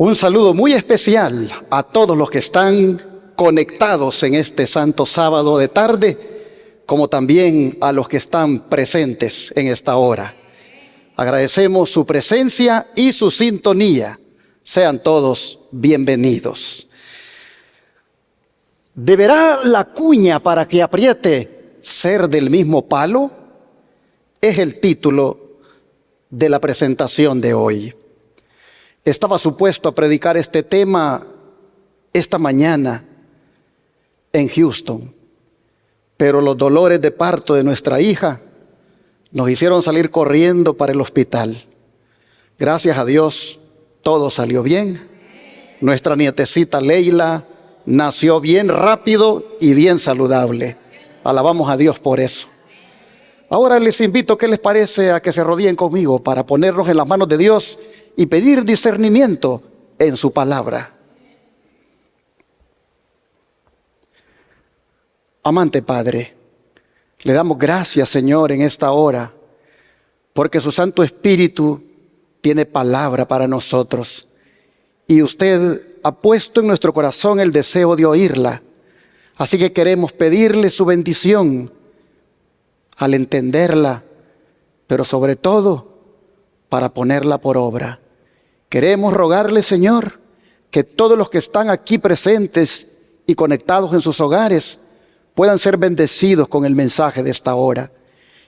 Un saludo muy especial a todos los que están conectados en este santo sábado de tarde, como también a los que están presentes en esta hora. Agradecemos su presencia y su sintonía. Sean todos bienvenidos. ¿Deberá la cuña para que apriete ser del mismo palo? Es el título de la presentación de hoy. Estaba supuesto a predicar este tema esta mañana en Houston, pero los dolores de parto de nuestra hija nos hicieron salir corriendo para el hospital. Gracias a Dios, todo salió bien. Nuestra nietecita Leila nació bien rápido y bien saludable. Alabamos a Dios por eso. Ahora les invito, ¿qué les parece a que se arrodillen conmigo para ponernos en las manos de Dios y pedir discernimiento en su palabra? Amante Padre, le damos gracias, Señor, en esta hora, porque su Santo Espíritu tiene palabra para nosotros. Y usted ha puesto en nuestro corazón el deseo de oírla. Así que queremos pedirle su bendición al entenderla, pero sobre todo para ponerla por obra. Queremos rogarle, Señor, que todos los que están aquí presentes y conectados en sus hogares puedan ser bendecidos con el mensaje de esta hora,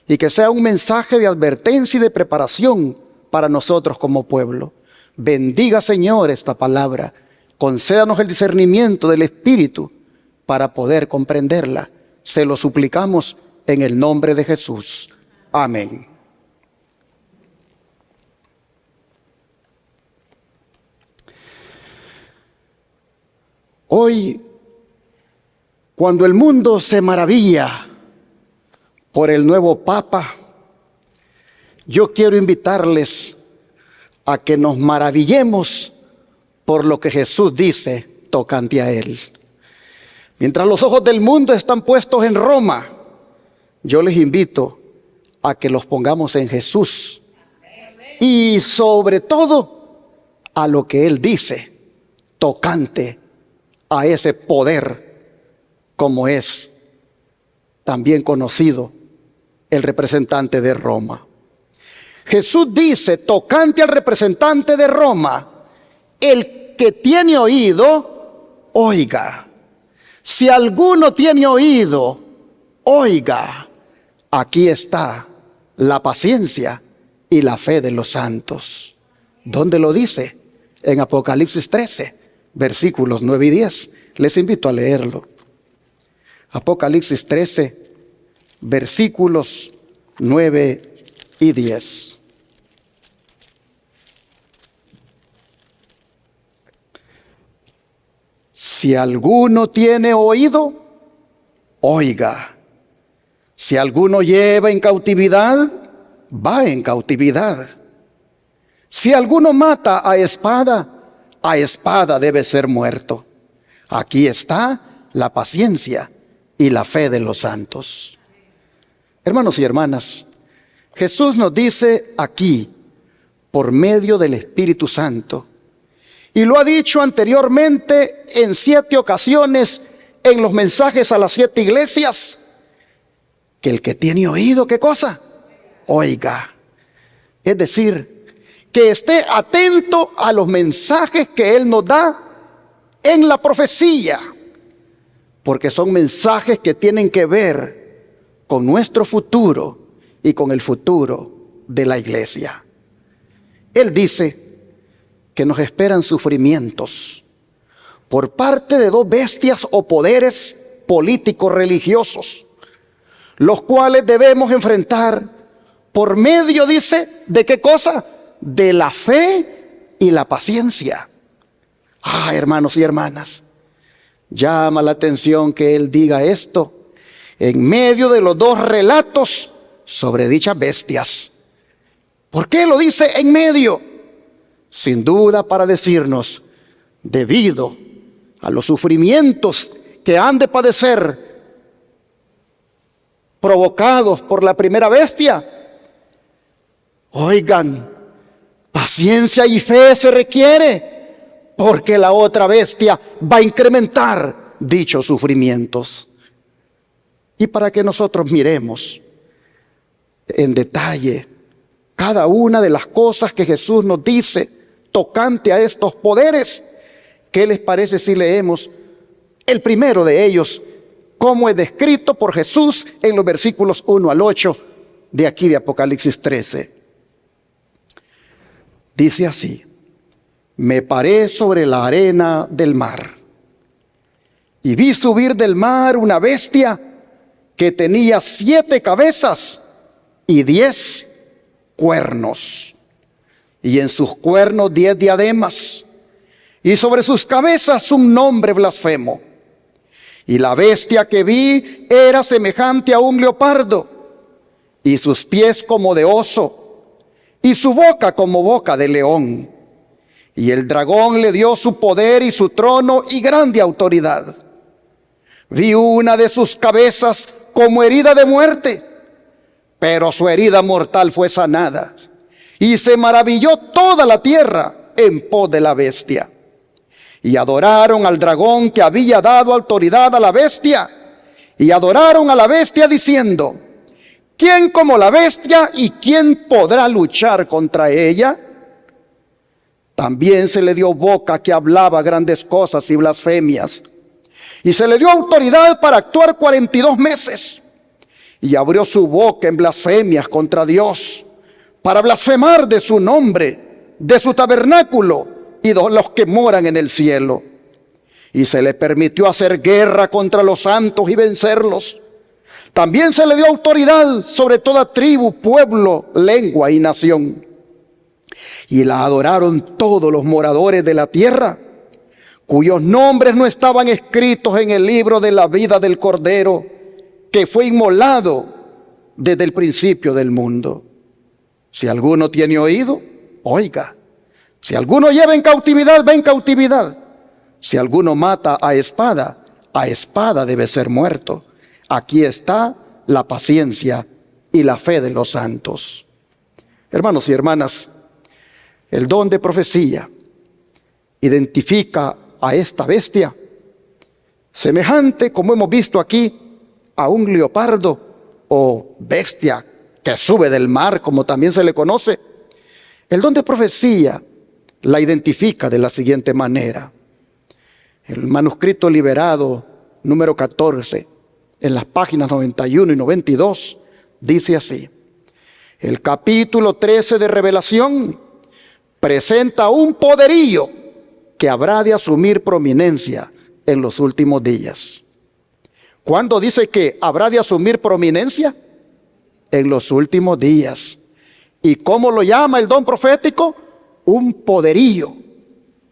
y que sea un mensaje de advertencia y de preparación para nosotros como pueblo. Bendiga, Señor, esta palabra. Concédanos el discernimiento del Espíritu para poder comprenderla. Se lo suplicamos en el nombre de Jesús. Amén. Hoy, cuando el mundo se maravilla por el nuevo Papa, yo quiero invitarles a que nos maravillemos por lo que Jesús dice tocante a él. Mientras los ojos del mundo están puestos en Roma, yo les invito a que los pongamos en Jesús y sobre todo a lo que él dice tocante a ese poder, como es también conocido el representante de Roma. Jesús dice tocante al representante de Roma: el que tiene oído, oiga. Si alguno tiene oído, oiga. Aquí está la paciencia y la fe de los santos. ¿Dónde lo dice? En Apocalipsis 13, versículos 9 y 10. Les invito a leerlo. Apocalipsis 13, versículos 9 y 10. Si alguno tiene oído, oiga. Si alguno lleva en cautividad, va en cautividad. Si alguno mata a espada debe ser muerto. Aquí está la paciencia y la fe de los santos. Hermanos y hermanas, Jesús nos dice aquí, por medio del Espíritu Santo, y lo ha dicho anteriormente en 7 ocasiones en los mensajes a las 7 iglesias, que el que tiene oído, ¿qué cosa? Oiga. Es decir, que esté atento a los mensajes que Él nos da en la profecía, porque son mensajes que tienen que ver con nuestro futuro y con el futuro de la iglesia. Él dice que nos esperan sufrimientos por parte de 2 bestias o poderes políticos religiosos, los cuales debemos enfrentar por medio, dice, ¿de qué cosa? De la fe y la paciencia. Hermanos y hermanas, llama la atención que él diga esto en medio de los 2 relatos sobre dichas bestias. ¿Por qué lo dice en medio? Sin duda para decirnos, debido a los sufrimientos que han de padecer provocados por la primera bestia, oigan, paciencia y fe se requiere porque la otra bestia va a incrementar dichos sufrimientos. Y para que nosotros miremos en detalle cada una de las cosas que Jesús nos dice tocante a estos poderes, ¿qué les parece si leemos el primero de ellos, como es descrito por Jesús en los versículos 1 al 8 de aquí de Apocalipsis 13? Dice así: me paré sobre la arena del mar y vi subir del mar una bestia que tenía 7 cabezas y 10 cuernos, y en sus cuernos 10 diademas, y sobre sus cabezas un nombre blasfemo. Y la bestia que vi era semejante a un leopardo, y sus pies como de oso, y su boca como boca de león. Y el dragón le dio su poder y su trono y grande autoridad. Vi una de sus cabezas como herida de muerte, pero su herida mortal fue sanada. Y se maravilló toda la tierra en pos de la bestia. Y adoraron al dragón que había dado autoridad a la bestia. Y adoraron a la bestia diciendo: ¿quién como la bestia y quién podrá luchar contra ella? También se le dio boca que hablaba grandes cosas y blasfemias. Y se le dio autoridad para actuar 42 meses. Y abrió su boca en blasfemias contra Dios, para blasfemar de su nombre, de su tabernáculo y de los que moran en el cielo. Y se le permitió hacer guerra contra los santos y vencerlos. También se le dio autoridad sobre toda tribu, pueblo, lengua y nación. Y la adoraron todos los moradores de la tierra, cuyos nombres no estaban escritos en el libro de la vida del Cordero, que fue inmolado desde el principio del mundo. Si alguno tiene oído, oiga. Si alguno lleva en cautividad, va en cautividad. Si alguno mata a espada debe ser muerto. Aquí está la paciencia y la fe de los santos. Hermanos y hermanas, el don de profecía identifica a esta bestia, semejante, como hemos visto aquí, a un leopardo o bestia que sube del mar, como también se le conoce. El don de profecía la identifica de la siguiente manera. El manuscrito liberado número 14, en las páginas 91 y 92, dice así: el capítulo 13 de Revelación presenta un poderío que habrá de asumir prominencia en los últimos días. ¿Cuándo dice que habrá de asumir prominencia? En los últimos días. ¿Y cómo lo llama el don profético? Un poderío.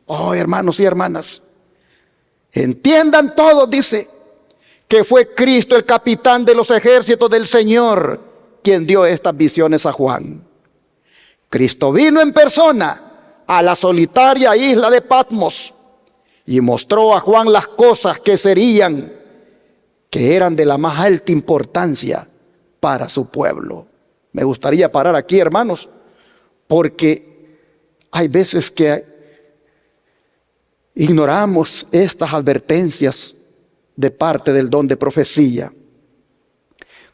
Oh, hermanos y hermanas, entiendan todos, dice, que fue Cristo el capitán de los ejércitos del Señor quien dio estas visiones a Juan. Cristo vino en persona a la solitaria isla de Patmos y mostró a Juan las cosas que serían, que eran de la más alta importancia para su pueblo. Me gustaría parar aquí, hermanos, porque hay veces que ignoramos estas advertencias de parte del don de profecía.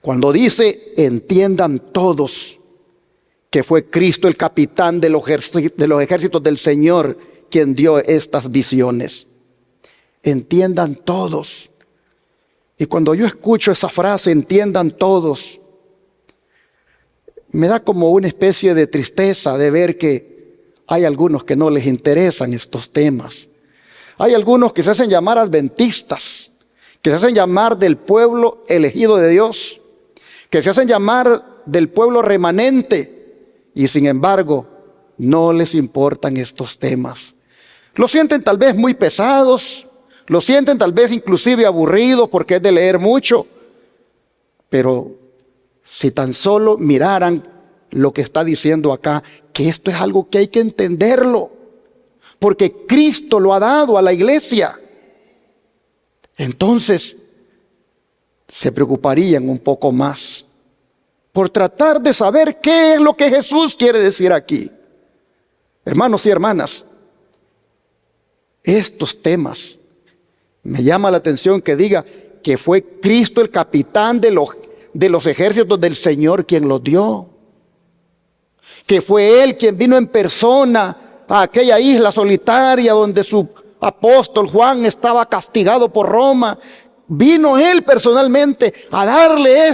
Cuando dice: entiendan todos que fue Cristo el capitán de los ejércitos del Señor quien dio estas visiones. Entiendan todos. Y cuando yo escucho esa frase, entiendan todos, me da como una especie de tristeza de ver que hay algunos que no les interesan estos temas. Hay algunos que se hacen llamar adventistas, que se hacen llamar del pueblo elegido de Dios, que se hacen llamar del pueblo remanente, y sin embargo no les importan estos temas. Los sienten tal vez muy pesados, lo sienten tal vez inclusive aburridos porque es de leer mucho. Pero si tan solo miraran lo que está diciendo acá, que esto es algo que hay que entenderlo, porque Cristo lo ha dado a la iglesia, entonces se preocuparían un poco más por tratar de saber qué es lo que Jesús quiere decir aquí. Hermanos y hermanas, estos temas. Me llama la atención que diga que fue Cristo el capitán de los ejércitos del Señor quien los dio. Que fue Él quien vino en persona a aquella isla solitaria donde su apóstol Juan estaba castigado por Roma. Vino Él personalmente a darle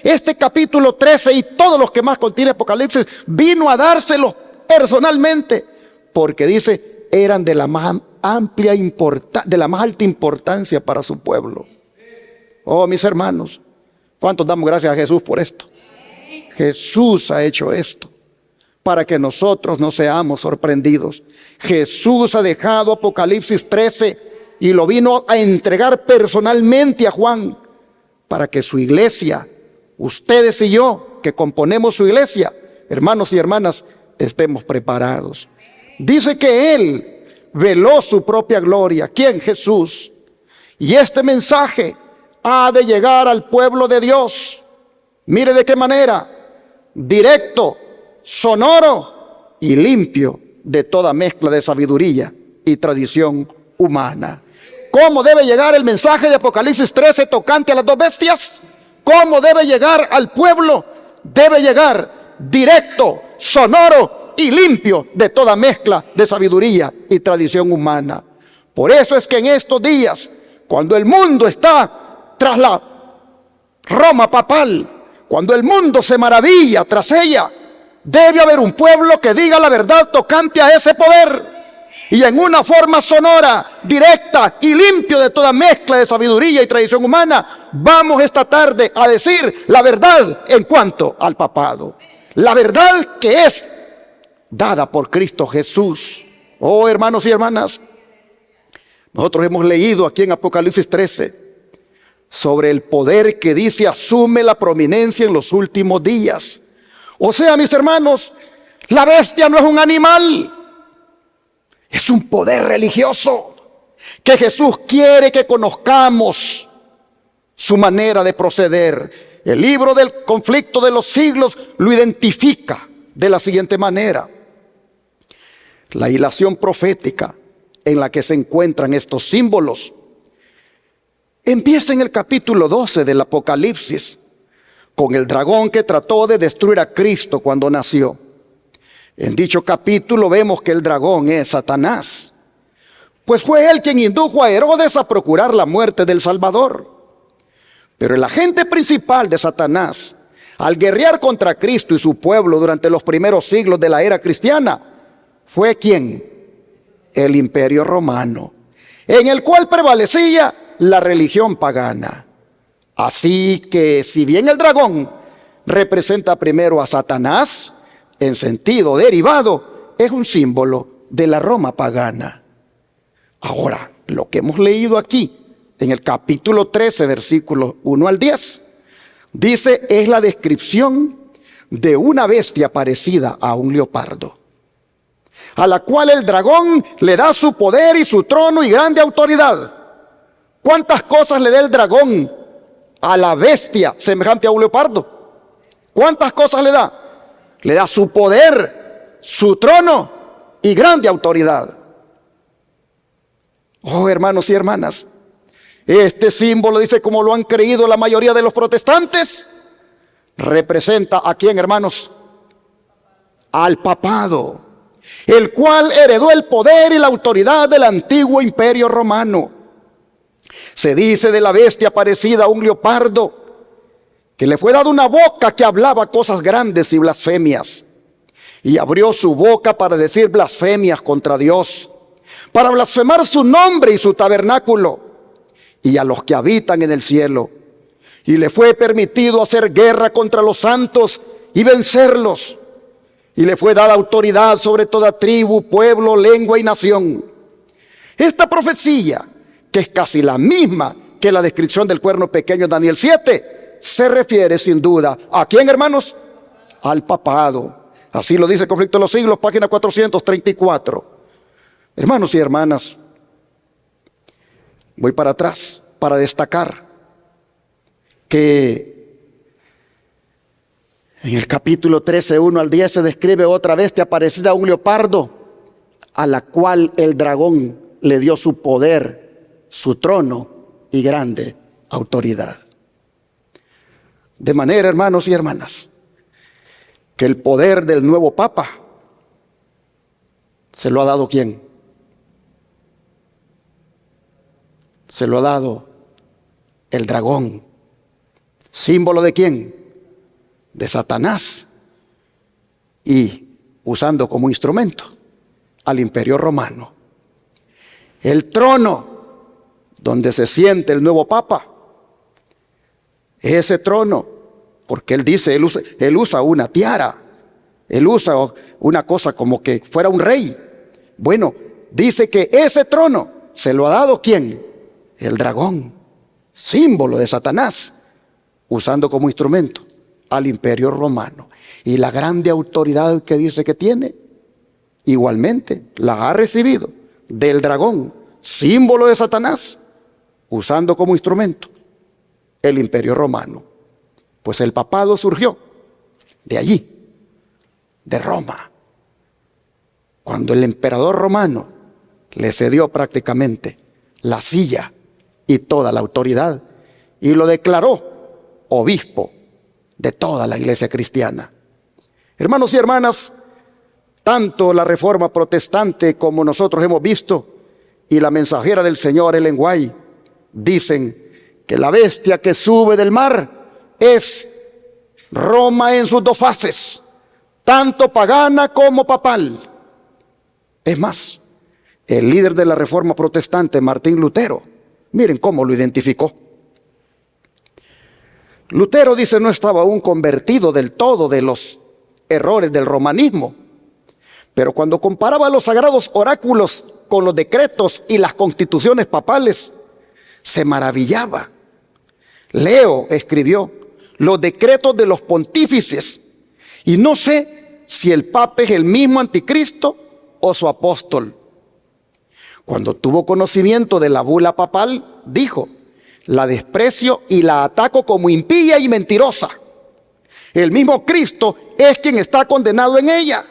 este capítulo 13 y todos los que más contiene Apocalipsis. Vino a dárselos personalmente, porque dice, eran de la más amplia de la más alta importancia para su pueblo. Oh, mis hermanos, ¿cuántos damos gracias a Jesús por esto? Jesús ha hecho esto para que nosotros no seamos sorprendidos. Jesús ha dejado Apocalipsis 13 y lo vino a entregar personalmente a Juan para que su iglesia, ustedes y yo, que componemos su iglesia, hermanos y hermanas, estemos preparados. Dice que Él veló su propia gloria. ¿Quién? Jesús. Y este mensaje ha de llegar al pueblo de Dios. Mire de qué manera: directo, sonoro y limpio de toda mezcla de sabiduría y tradición humana. ¿Cómo debe llegar el mensaje de Apocalipsis 13 tocante a las dos bestias? ¿Cómo debe llegar al pueblo? Debe llegar directo, sonoro y limpio de toda mezcla de sabiduría y tradición humana. Por eso es que en estos días, cuando el mundo está tras la Roma papal, cuando el mundo se maravilla tras ella, debe haber un pueblo que diga la verdad tocante a ese poder. Y en una forma sonora, directa y limpio de toda mezcla de sabiduría y tradición humana, vamos esta tarde a decir la verdad en cuanto al papado. La verdad que es dada por Cristo Jesús. Oh, hermanos y hermanas, nosotros hemos leído aquí en Apocalipsis 13 sobre el poder que dice asume la prominencia en los últimos días. O sea, mis hermanos, la bestia no es un animal, es un poder religioso que Jesús quiere que conozcamos su manera de proceder. El libro del conflicto de los siglos lo identifica de la siguiente manera: la hilación profética en la que se encuentran estos símbolos empieza en el capítulo 12 del Apocalipsis, con el dragón que trató de destruir a Cristo cuando nació. En dicho capítulo vemos que el dragón es Satanás, pues fue él quien indujo a Herodes a procurar la muerte del Salvador. Pero el agente principal de Satanás, al guerrear contra Cristo y su pueblo durante los primeros siglos de la era cristiana, fue ¿quién? El Imperio Romano, en el cual prevalecía la religión pagana. Así que si bien el dragón representa primero a Satanás, en sentido derivado, es un símbolo de la Roma pagana. Ahora, lo que hemos leído aquí, en el capítulo 13, versículos 1 al 10, dice, es la descripción de una bestia parecida a un leopardo, a la cual el dragón le da su poder y su trono y grande autoridad. ¿Cuántas cosas le da el dragón a la bestia semejante a un leopardo? ¿Cuántas cosas le da? Le da su poder, su trono y grande autoridad. Oh, hermanos y hermanas, este símbolo, dice, como lo han creído la mayoría de los protestantes, representa ¿a quién, hermanos? Al papado, el cual heredó el poder y la autoridad del antiguo imperio romano. Se dice de la bestia parecida a un leopardo que le fue dada una boca que hablaba cosas grandes y blasfemias, y abrió su boca para decir blasfemias contra Dios, para blasfemar su nombre y su tabernáculo y a los que habitan en el cielo. Y le fue permitido hacer guerra contra los santos y vencerlos, y le fue dada autoridad sobre toda tribu, pueblo, lengua y nación. Esta profecía, que es casi la misma que la descripción del cuerno pequeño en Daniel 7, se refiere sin duda ¿a quién, hermanos? Al papado. Así lo dice el conflicto de los siglos, página 434. Hermanos y hermanas, voy para atrás para destacar que en el capítulo 13, 1 al 10 se describe otra bestia parecida a un leopardo, a la cual el dragón le dio su poder, su trono y grande autoridad. De manera, hermanos y hermanas, que el poder del nuevo Papa se lo ha dado ¿quién? Se lo ha dado el dragón. ¿Símbolo de quién? De Satanás. Y usando como instrumento al Imperio Romano. El trono donde se siente el nuevo Papa, ese trono, porque él dice, él usa una tiara, él usa una cosa como que fuera un rey. Bueno, dice que ese trono se lo ha dado ¿quién? El dragón, símbolo de Satanás, usando como instrumento al Imperio Romano. Y la grande autoridad que dice que tiene, igualmente la ha recibido del dragón, símbolo de Satanás, usando como instrumento el Imperio Romano. Pues el papado surgió de allí, de Roma, cuando el emperador romano le cedió prácticamente la silla y toda la autoridad y lo declaró obispo de toda la iglesia cristiana. Hermanos y hermanas, tanto la Reforma Protestante como nosotros hemos visto y la mensajera del Señor, Ellen White, dicen que la bestia que sube del mar es Roma en sus dos fases, tanto pagana como papal. Es más, el líder de la Reforma Protestante, Martín Lutero, miren cómo lo identificó. Lutero dice no estaba aún convertido del todo de los errores del romanismo, pero cuando comparaba los sagrados oráculos con los decretos y las constituciones papales, se maravillaba. Leo escribió los decretos de los pontífices y no sé si el papa es el mismo anticristo o su apóstol. Cuando tuvo conocimiento de la bula papal, dijo: la desprecio y la ataco como impía y mentirosa. El mismo Cristo es quien está condenado en ella.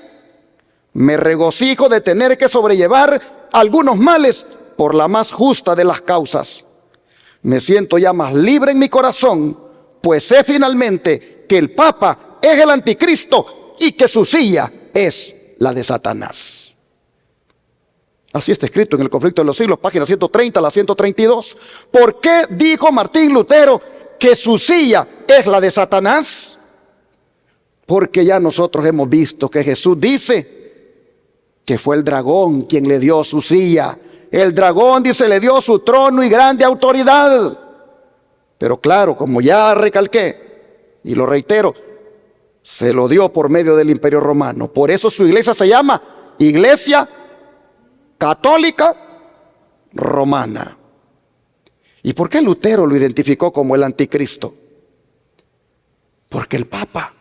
Me regocijo de tener que sobrellevar algunos males por la más justa de las causas. Me siento ya más libre en mi corazón, pues sé finalmente que el Papa es el anticristo y que su silla es la de Satanás. Así está escrito en el Conflicto de los Siglos, páginas 130 a la 132. ¿Por qué dijo Martín Lutero que su silla es la de Satanás? Porque ya nosotros hemos visto que Jesús dice que fue el dragón quien le dio su silla. El dragón, dice, le dio su trono y grande autoridad. Pero claro, como ya recalqué y lo reitero, se lo dio por medio del Imperio Romano. Por eso su iglesia se llama Iglesia Católica Romana. ¿Y por qué Lutero lo identificó como el anticristo? Porque el Papa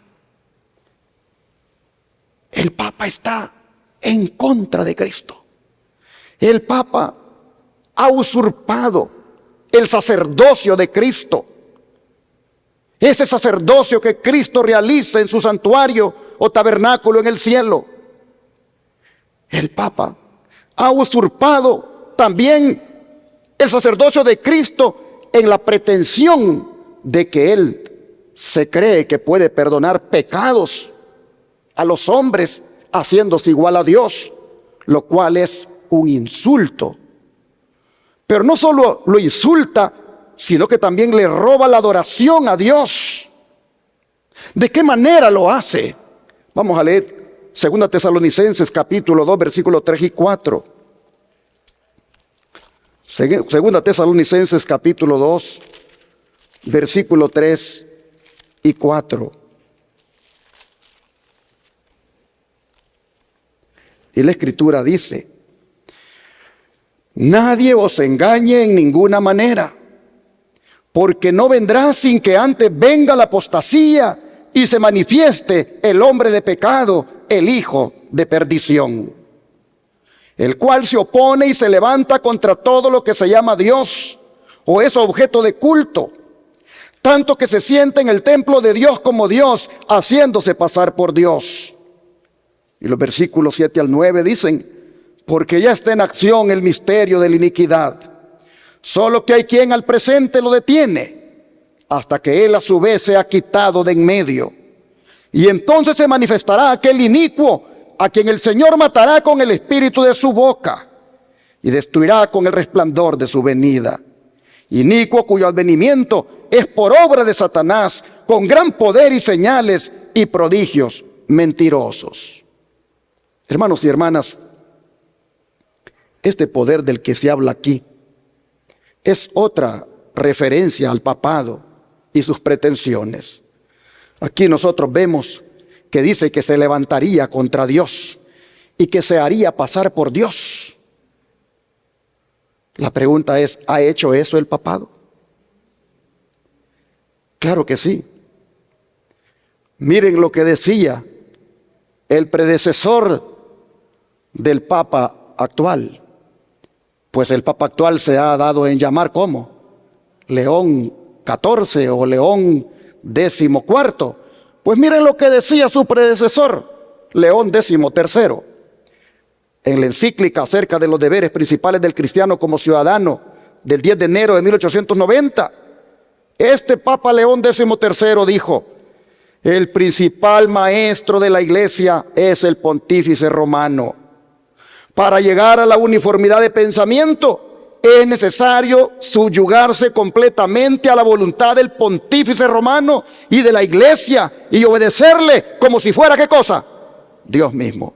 está en contra de Cristo. El Papa ha usurpado el sacerdocio de Cristo. Ese sacerdocio que Cristo realiza en su santuario o tabernáculo en el cielo. El Papa ha usurpado también el sacerdocio de Cristo en la pretensión de que Él se cree que puede perdonar pecados a los hombres haciéndose igual a Dios, lo cual es un insulto. Pero no solo lo insulta, sino que también le roba la adoración a Dios. ¿De qué manera lo hace? Vamos a leer 2 Tesalonicenses capítulo 2 versículos 3 y 4. 2 Tesalonicenses capítulo 2 versículo 3 y 4. Y la Escritura dice: nadie os engañe en ninguna manera, porque no vendrá sin que antes venga la apostasía y se manifieste el hombre de pecado, el hijo de perdición, el cual se opone y se levanta contra todo lo que se llama Dios o es objeto de culto, tanto que se sienta en el templo de Dios como Dios, haciéndose pasar por Dios. Y los versículos 7 al 9 dicen: porque ya está en acción el misterio de la iniquidad. Solo que hay quien al presente lo detiene, hasta que él a su vez sea quitado de en medio. Y entonces se manifestará aquel inicuo, a quien el Señor matará con el espíritu de su boca, y destruirá con el resplandor de su venida. Inicuo cuyo advenimiento es por obra de Satanás, con gran poder y señales y prodigios mentirosos. Hermanos y hermanas, este poder del que se habla aquí es otra referencia al papado y sus pretensiones. Aquí nosotros vemos que dice que se levantaría contra Dios y que se haría pasar por Dios. La pregunta es, ¿ha hecho eso el papado? Claro que sí. Miren lo que decía el predecesor del Papa actual. Pues el Papa actual se ha dado en llamar ¿cómo? León XIV o León XIV. Pues miren lo que decía su predecesor, León XIII. En la encíclica acerca de los deberes principales del cristiano como ciudadano del 10 de enero de 1890, este Papa León XIII dijo: el principal maestro de la iglesia es el pontífice romano. Para llegar a la uniformidad de pensamiento es necesario subyugarse completamente a la voluntad del pontífice romano y de la iglesia y obedecerle como si fuera ¿qué cosa? Dios mismo.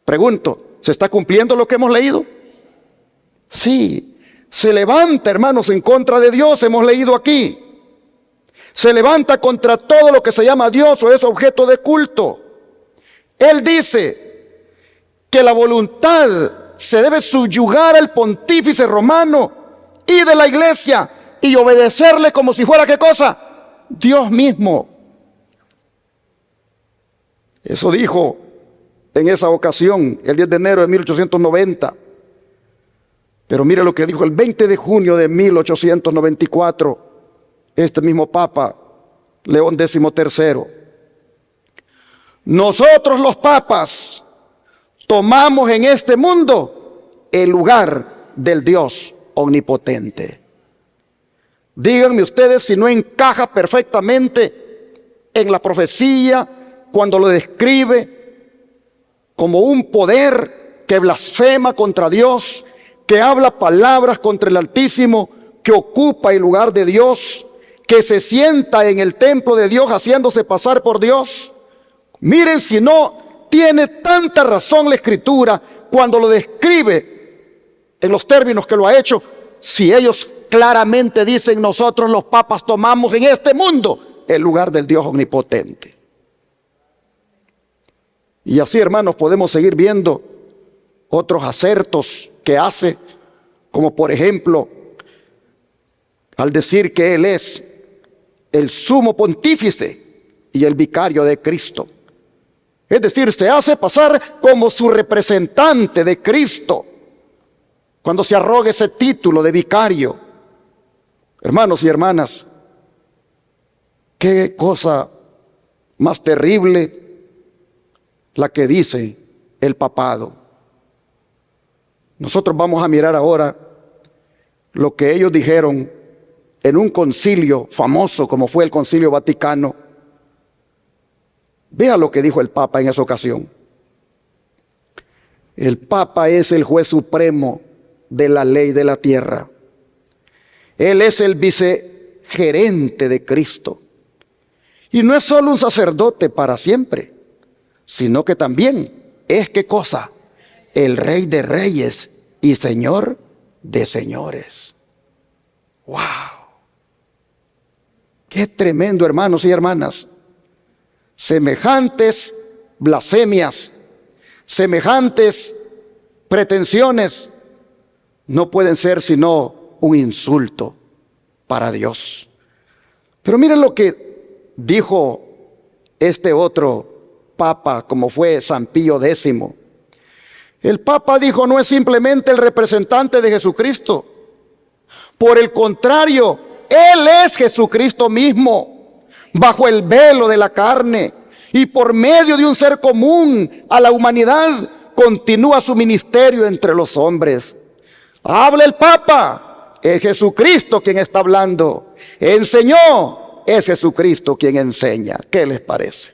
Pregunto, ¿se está cumpliendo lo que hemos leído? Sí, se levanta, hermanos, en contra de Dios, hemos leído aquí. Se levanta contra todo lo que se llama Dios o es objeto de culto. Él dice que la voluntad se debe subyugar al pontífice romano y de la iglesia y obedecerle como si fuera ¿qué cosa? Dios mismo. Eso dijo en esa ocasión, el 10 de enero de 1890. Pero mire lo que dijo el 20 de junio de 1894, este mismo Papa, León XIII. Nosotros los papas tomamos en este mundo el lugar del Dios omnipotente. Díganme ustedes si no encaja perfectamente en la profecía cuando lo describe como un poder que blasfema contra Dios, que habla palabras contra el Altísimo, que ocupa el lugar de Dios, que se sienta en el templo de Dios haciéndose pasar por Dios. Miren si no tiene tanta razón la Escritura cuando lo describe en los términos que lo ha hecho, si ellos claramente dicen: nosotros los papas tomamos en este mundo el lugar del Dios omnipotente. Y así, hermanos, podemos seguir viendo otros acertos que hace, como por ejemplo, al decir que Él es el sumo pontífice y el vicario de Cristo. Es decir, se hace pasar como su representante de Cristo cuando se arroga ese título de vicario. Hermanos y hermanas, qué cosa más terrible la que dice el papado. Nosotros vamos a mirar ahora lo que ellos dijeron en un concilio famoso como fue el Concilio Vaticano. Vea lo que dijo el Papa en esa ocasión. El Papa es el juez supremo de la ley de la tierra. Él es el vicegerente de Cristo. Y no es solo un sacerdote para siempre, sino que también es ¿qué cosa? El Rey de Reyes y Señor de Señores. ¡Wow! ¡Qué tremendo, hermanos y hermanas! Semejantes blasfemias, semejantes pretensiones no pueden ser sino un insulto para Dios. Pero miren lo que dijo este otro Papa, como fue San Pío X. El Papa dijo: no es simplemente el representante de Jesucristo. Por el contrario, Él es Jesucristo mismo, bajo el velo de la carne y por medio de un ser común a la humanidad, continúa su ministerio entre los hombres. Habla el Papa, es Jesucristo quien está hablando. Enseñó, es Jesucristo quien enseña. ¿Qué les parece?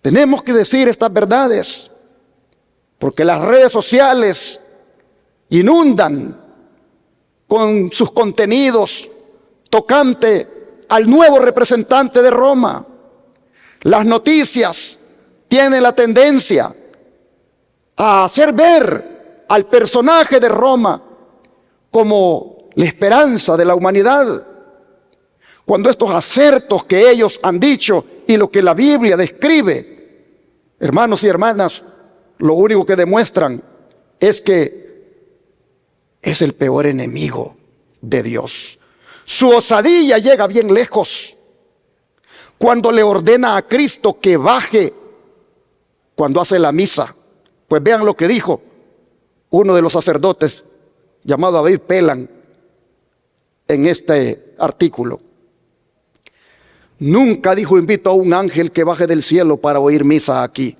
Tenemos que decir estas verdades, porque las redes sociales inundan con sus contenidos tocante al nuevo representante de Roma. Las noticias tienen la tendencia a hacer ver al personaje de Roma como la esperanza de la humanidad, cuando estos acertos que ellos han dicho y lo que la Biblia describe, hermanos y hermanas, lo único que demuestran es que es el peor enemigo de Dios. Su osadía llega bien lejos cuando le ordena a Cristo que baje cuando hace la misa. Pues vean lo que dijo uno de los sacerdotes llamado David Pelan en este artículo. Nunca, dijo, invito a un ángel que baje del cielo para oír misa aquí.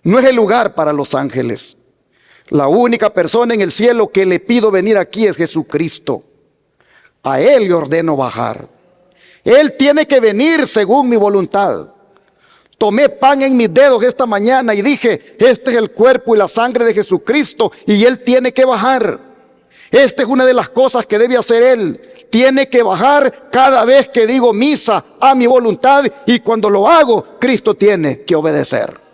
No es el lugar para los ángeles. La única persona en el cielo que le pido venir aquí es Jesucristo. A Él le ordeno bajar. Él tiene que venir según mi voluntad. Tomé pan en mis dedos esta mañana y dije, este es el cuerpo y la sangre de Jesucristo y Él tiene que bajar. Esta es una de las cosas que debe hacer Él. Tiene que bajar cada vez que digo misa a mi voluntad, y cuando lo hago, Cristo tiene que obedecer.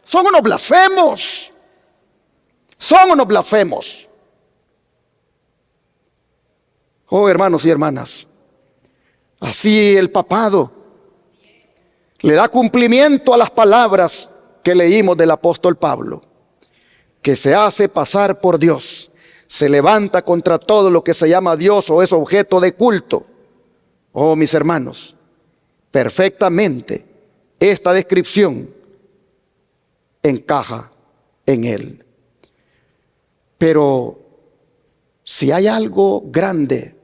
Son unos blasfemos. Son unos blasfemos. Oh, hermanos y hermanas, así el papado le da cumplimiento a las palabras que leímos del apóstol Pablo, que se hace pasar por Dios, se levanta contra todo lo que se llama Dios o es objeto de culto. Oh, mis hermanos, perfectamente esta descripción encaja en él. Pero si hay algo grande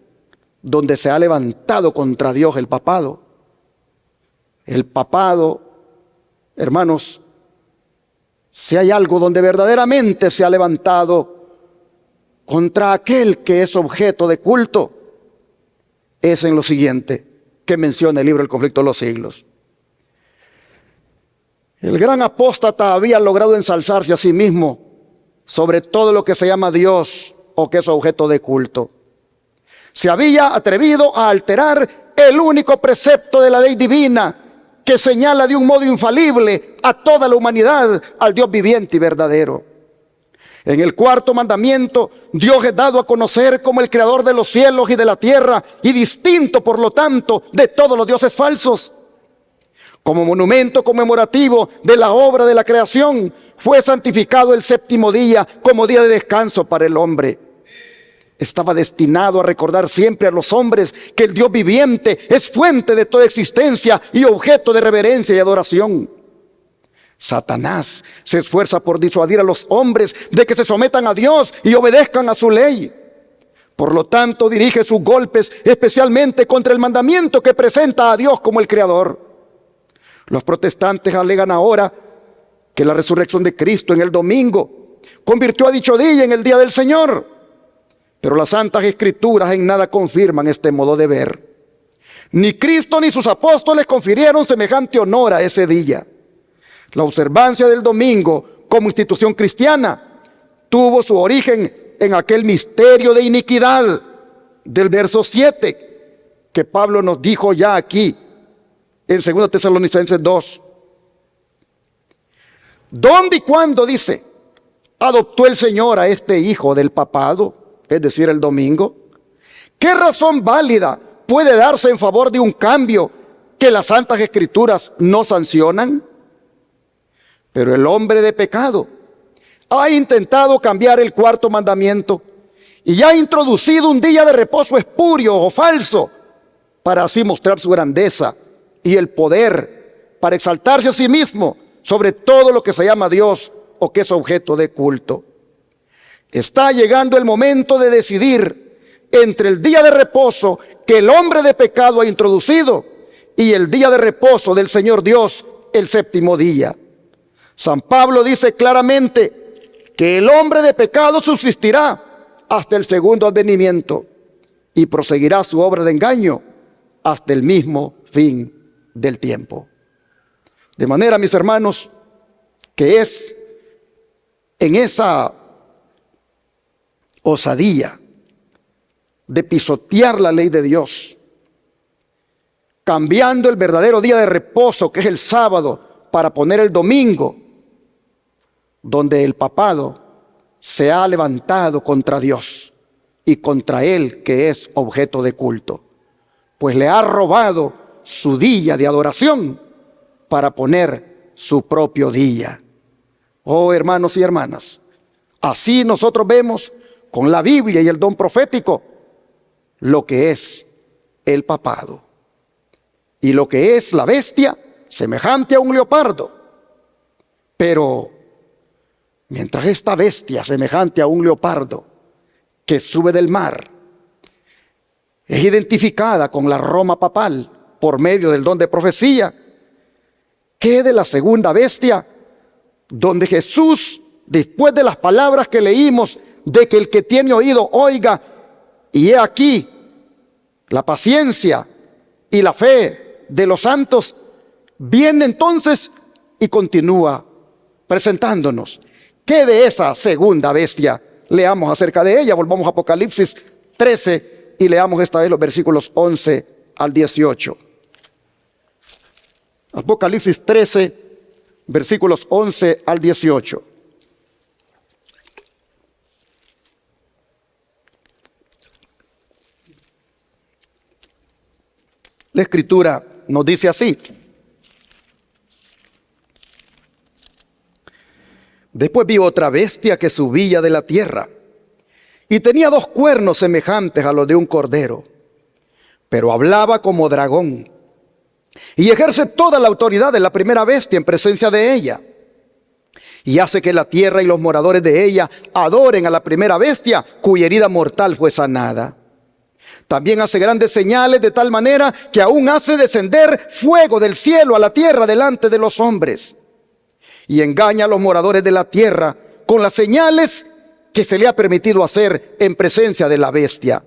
donde se ha levantado contra Dios el papado, hermanos, si hay algo donde verdaderamente se ha levantado contra aquel que es objeto de culto, es en lo siguiente que menciona el libro El Conflicto de los Siglos. El gran apóstata había logrado ensalzarse a sí mismo sobre todo lo que se llama Dios o que es objeto de culto. Se había atrevido a alterar el único precepto de la ley divina que señala de un modo infalible a toda la humanidad al Dios viviente y verdadero. En el cuarto mandamiento, Dios es dado a conocer como el creador de los cielos y de la tierra y distinto, por lo tanto, de todos los dioses falsos. Como monumento conmemorativo de la obra de la creación, fue santificado el séptimo día como día de descanso para el hombre. Estaba destinado a recordar siempre a los hombres que el Dios viviente es fuente de toda existencia y objeto de reverencia y adoración. Satanás se esfuerza por disuadir a los hombres de que se sometan a Dios y obedezcan a su ley. Por lo tanto, dirige sus golpes especialmente contra el mandamiento que presenta a Dios como el Creador. Los protestantes alegan ahora que la resurrección de Cristo en el domingo convirtió a dicho día en el día del Señor. Pero las Santas Escrituras en nada confirman este modo de ver. Ni Cristo ni sus apóstoles confirieron semejante honor a ese día. La observancia del domingo como institución cristiana tuvo su origen en aquel misterio de iniquidad del verso 7 que Pablo nos dijo ya aquí en 2 Tesalonicenses 2. ¿Dónde y cuándo, dice, adoptó el Señor a este hijo del papado? Es decir, el domingo. ¿Qué razón válida puede darse en favor de un cambio que las Santas Escrituras no sancionan? Pero el hombre de pecado ha intentado cambiar el cuarto mandamiento y ha introducido un día de reposo espurio o falso para así mostrar su grandeza y el poder, para exaltarse a sí mismo sobre todo lo que se llama Dios o que es objeto de culto. Está llegando el momento de decidir entre el día de reposo que el hombre de pecado ha introducido y el día de reposo del Señor Dios el séptimo día. San Pablo dice claramente que el hombre de pecado subsistirá hasta el segundo advenimiento y proseguirá su obra de engaño hasta el mismo fin del tiempo. De manera, mis hermanos, que es en esa osadía de pisotear la ley de Dios, cambiando el verdadero día de reposo, que es el sábado, para poner el domingo, donde el papado se ha levantado contra Dios y contra Él, que es objeto de culto, pues le ha robado su día de adoración para poner su propio día. Oh, hermanos y hermanas, así nosotros vemos con la Biblia y el don profético lo que es el papado y lo que es la bestia, semejante a un leopardo. Pero mientras esta bestia, semejante a un leopardo, que sube del mar, es identificada con la Roma papal por medio del don de profecía, ¿qué de la segunda bestia? Donde Jesús, después de las palabras que leímos, de que el que tiene oído oiga, y he aquí la paciencia y la fe de los santos, viene entonces y continúa presentándonos. ¿Qué de esa segunda bestia? Leamos acerca de ella. Volvamos a Apocalipsis 13 y leamos esta vez los versículos 11 al 18. Apocalipsis 13, versículos 11 al 18. La Escritura nos dice así: después vi otra bestia que subía de la tierra, y tenía 2 cuernos semejantes a los de un cordero, pero hablaba como dragón, y ejerce toda la autoridad de la primera bestia en presencia de ella, y hace que la tierra y los moradores de ella adoren a la primera bestia, cuya herida mortal fue sanada. También hace grandes señales, de tal manera que aún hace descender fuego del cielo a la tierra delante de los hombres, y engaña a los moradores de la tierra con las señales que se le ha permitido hacer en presencia de la bestia,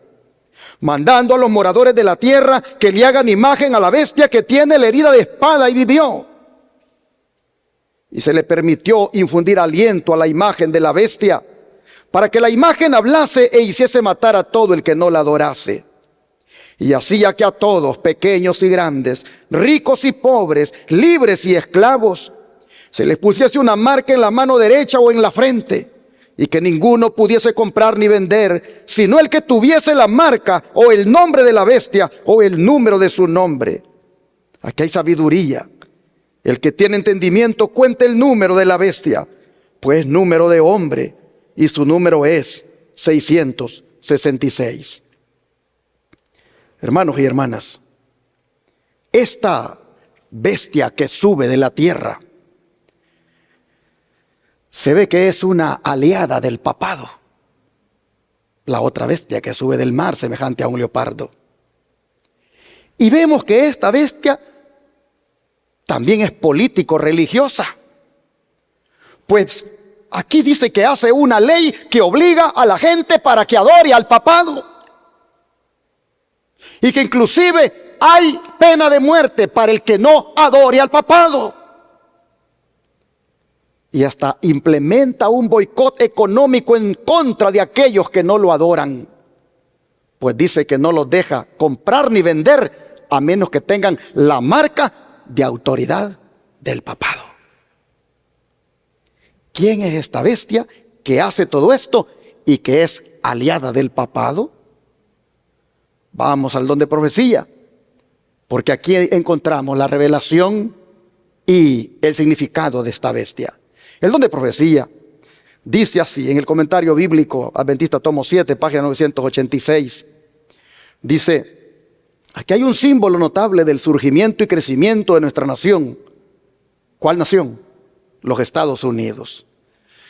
mandando a los moradores de la tierra que le hagan imagen a la bestia que tiene la herida de espada y vivió. Y se le permitió infundir aliento a la imagen de la bestia, para que la imagen hablase e hiciese matar a todo el que no la adorase. Y hacía que a todos, pequeños y grandes, ricos y pobres, libres y esclavos, se les pusiese una marca en la mano derecha o en la frente, y que ninguno pudiese comprar ni vender, sino el que tuviese la marca o el nombre de la bestia o el número de su nombre. Aquí hay sabiduría. El que tiene entendimiento cuente el número de la bestia, pues número de hombre, y su número es 666. Hermanos y hermanas, esta bestia que sube de la tierra se ve que es una aliada del papado. La otra bestia que sube del mar, semejante a un leopardo. Y vemos que esta bestia también es político-religiosa. Pues aquí dice que hace una ley que obliga a la gente para que adore al papado. Y que inclusive hay pena de muerte para el que no adore al papado. Y hasta implementa un boicot económico en contra de aquellos que no lo adoran. Pues dice que no los deja comprar ni vender a menos que tengan la marca de autoridad del papado. ¿Quién es esta bestia que hace todo esto y que es aliada del papado? Vamos al don de profecía, porque aquí encontramos la revelación y el significado de esta bestia. El don de profecía dice así en el comentario bíblico Adventista tomo 7, página 986. Dice: aquí hay un símbolo notable del surgimiento y crecimiento de nuestra nación. ¿Cuál nación? Los Estados Unidos.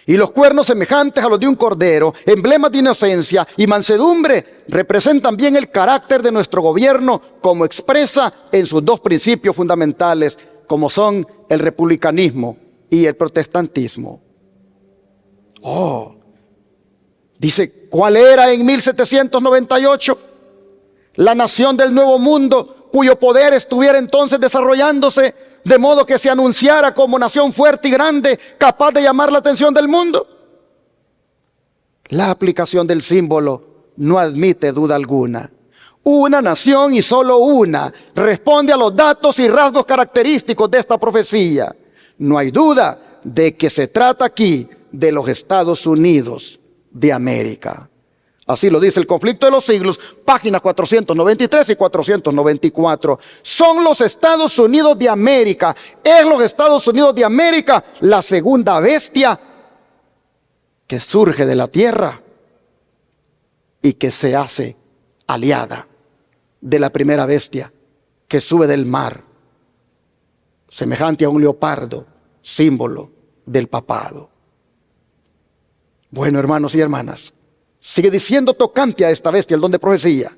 Y los cuernos semejantes a los de un cordero, emblemas de inocencia y mansedumbre, representan bien el carácter de nuestro gobierno como expresa en sus dos principios fundamentales, como son el republicanismo y el protestantismo. Dice, ¿cuál era en 1798 la nación del Nuevo Mundo cuyo poder estuviera entonces desarrollándose de modo que se anunciara como nación fuerte y grande, capaz de llamar la atención del mundo? La aplicación del símbolo no admite duda alguna. Una nación y solo una responde a los datos y rasgos característicos de esta profecía. No hay duda de que se trata aquí de los Estados Unidos de América. Así lo dice El conflicto de los siglos, páginas 493 y 494. Son los Estados Unidos de América. Es los Estados Unidos de América la segunda bestia que surge de la tierra y que se hace aliada de la primera bestia que sube del mar, semejante a un leopardo, símbolo del papado. Bueno, hermanos y hermanas, sigue diciendo tocante a esta bestia el don de profecía.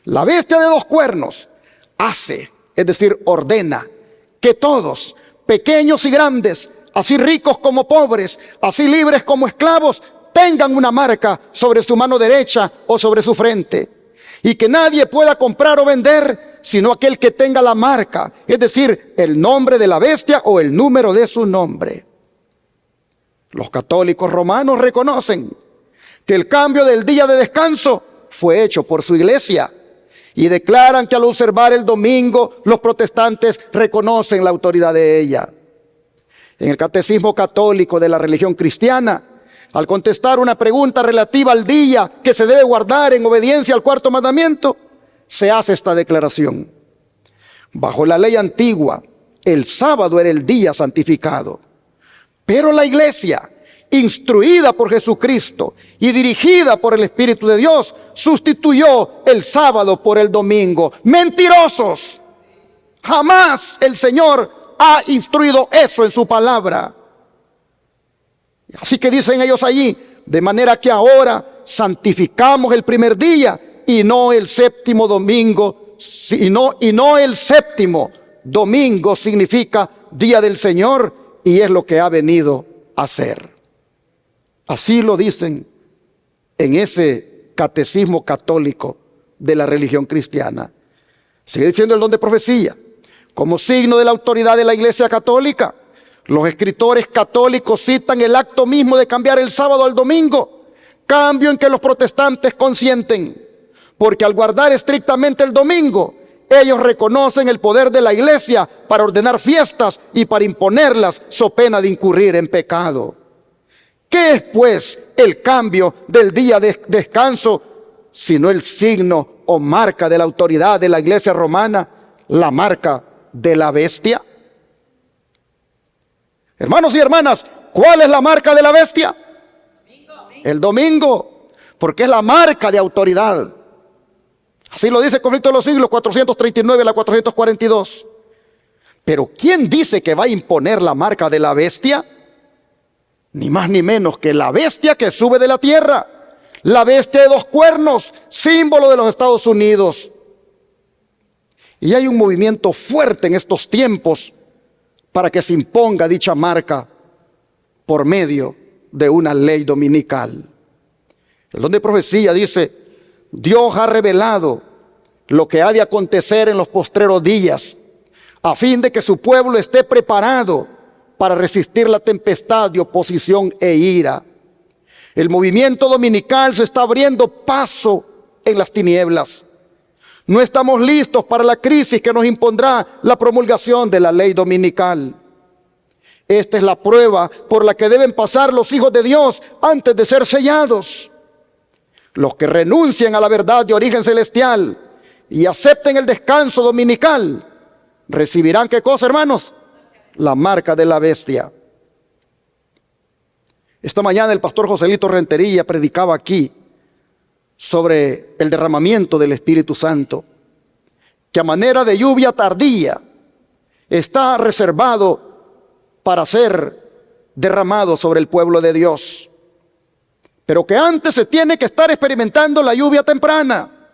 La bestia de dos cuernos hace, es decir, ordena que todos, pequeños y grandes, así ricos como pobres, así libres como esclavos, tengan una marca sobre su mano derecha o sobre su frente, y que nadie pueda comprar o vender sino aquel que tenga la marca, es decir, el nombre de la bestia o el número de su nombre. Los católicos romanos reconocen que el cambio del día de descanso fue hecho por su iglesia y declaran que al observar el domingo los protestantes reconocen la autoridad de ella. En el Catecismo Católico de la religión cristiana, al contestar una pregunta relativa al día que se debe guardar en obediencia al cuarto mandamiento, se hace esta declaración: bajo la ley antigua, el sábado era el día santificado, pero la iglesia, instruida por Jesucristo y dirigida por el Espíritu de Dios, sustituyó el sábado por el domingo. ¡Mentirosos! Jamás el Señor ha instruido eso en su palabra. Así que dicen ellos allí, de manera que ahora santificamos el primer día y no el séptimo domingo, y no el séptimo domingo significa día del Señor, y es lo que ha venido a ser. Así lo dicen en ese catecismo católico de la religión cristiana. Sigue diciendo el don de profecía. Como signo de la autoridad de la Iglesia Católica, los escritores católicos citan el acto mismo de cambiar el sábado al domingo, cambio en que los protestantes consienten, porque al guardar estrictamente el domingo, ellos reconocen el poder de la Iglesia para ordenar fiestas y para imponerlas so pena de incurrir en pecado. ¿Qué es pues el cambio del día de descanso sino el signo o marca de la autoridad de la Iglesia romana, la marca de la bestia? Hermanos y hermanas, ¿cuál es la marca de la bestia? El domingo, porque es la marca de autoridad. Así lo dice el conflicto de los siglos, 439 a la 442. Pero ¿quién dice que va a imponer la marca de la bestia? Ni más ni menos que la bestia que sube de la tierra, la bestia de dos cuernos, símbolo de los Estados Unidos. Y hay un movimiento fuerte en estos tiempos para que se imponga dicha marca por medio de una ley dominical. El don de profecía dice: Dios ha revelado lo que ha de acontecer en los postreros días, a fin de que su pueblo esté preparado para resistir la tempestad de oposición e ira. El movimiento dominical se está abriendo paso en las tinieblas. No estamos listos para la crisis que nos impondrá la promulgación de la ley dominical. Esta es la prueba por la que deben pasar los hijos de Dios antes de ser sellados. Los que renuncien a la verdad de origen celestial y acepten el descanso dominical, recibirán ¿qué cosa, hermanos? La marca de la bestia. Esta mañana el pastor Joselito Rentería predicaba aquí sobre el derramamiento del Espíritu Santo, que a manera de lluvia tardía está reservado para ser derramado sobre el pueblo de Dios, pero que antes se tiene que estar experimentando la lluvia temprana.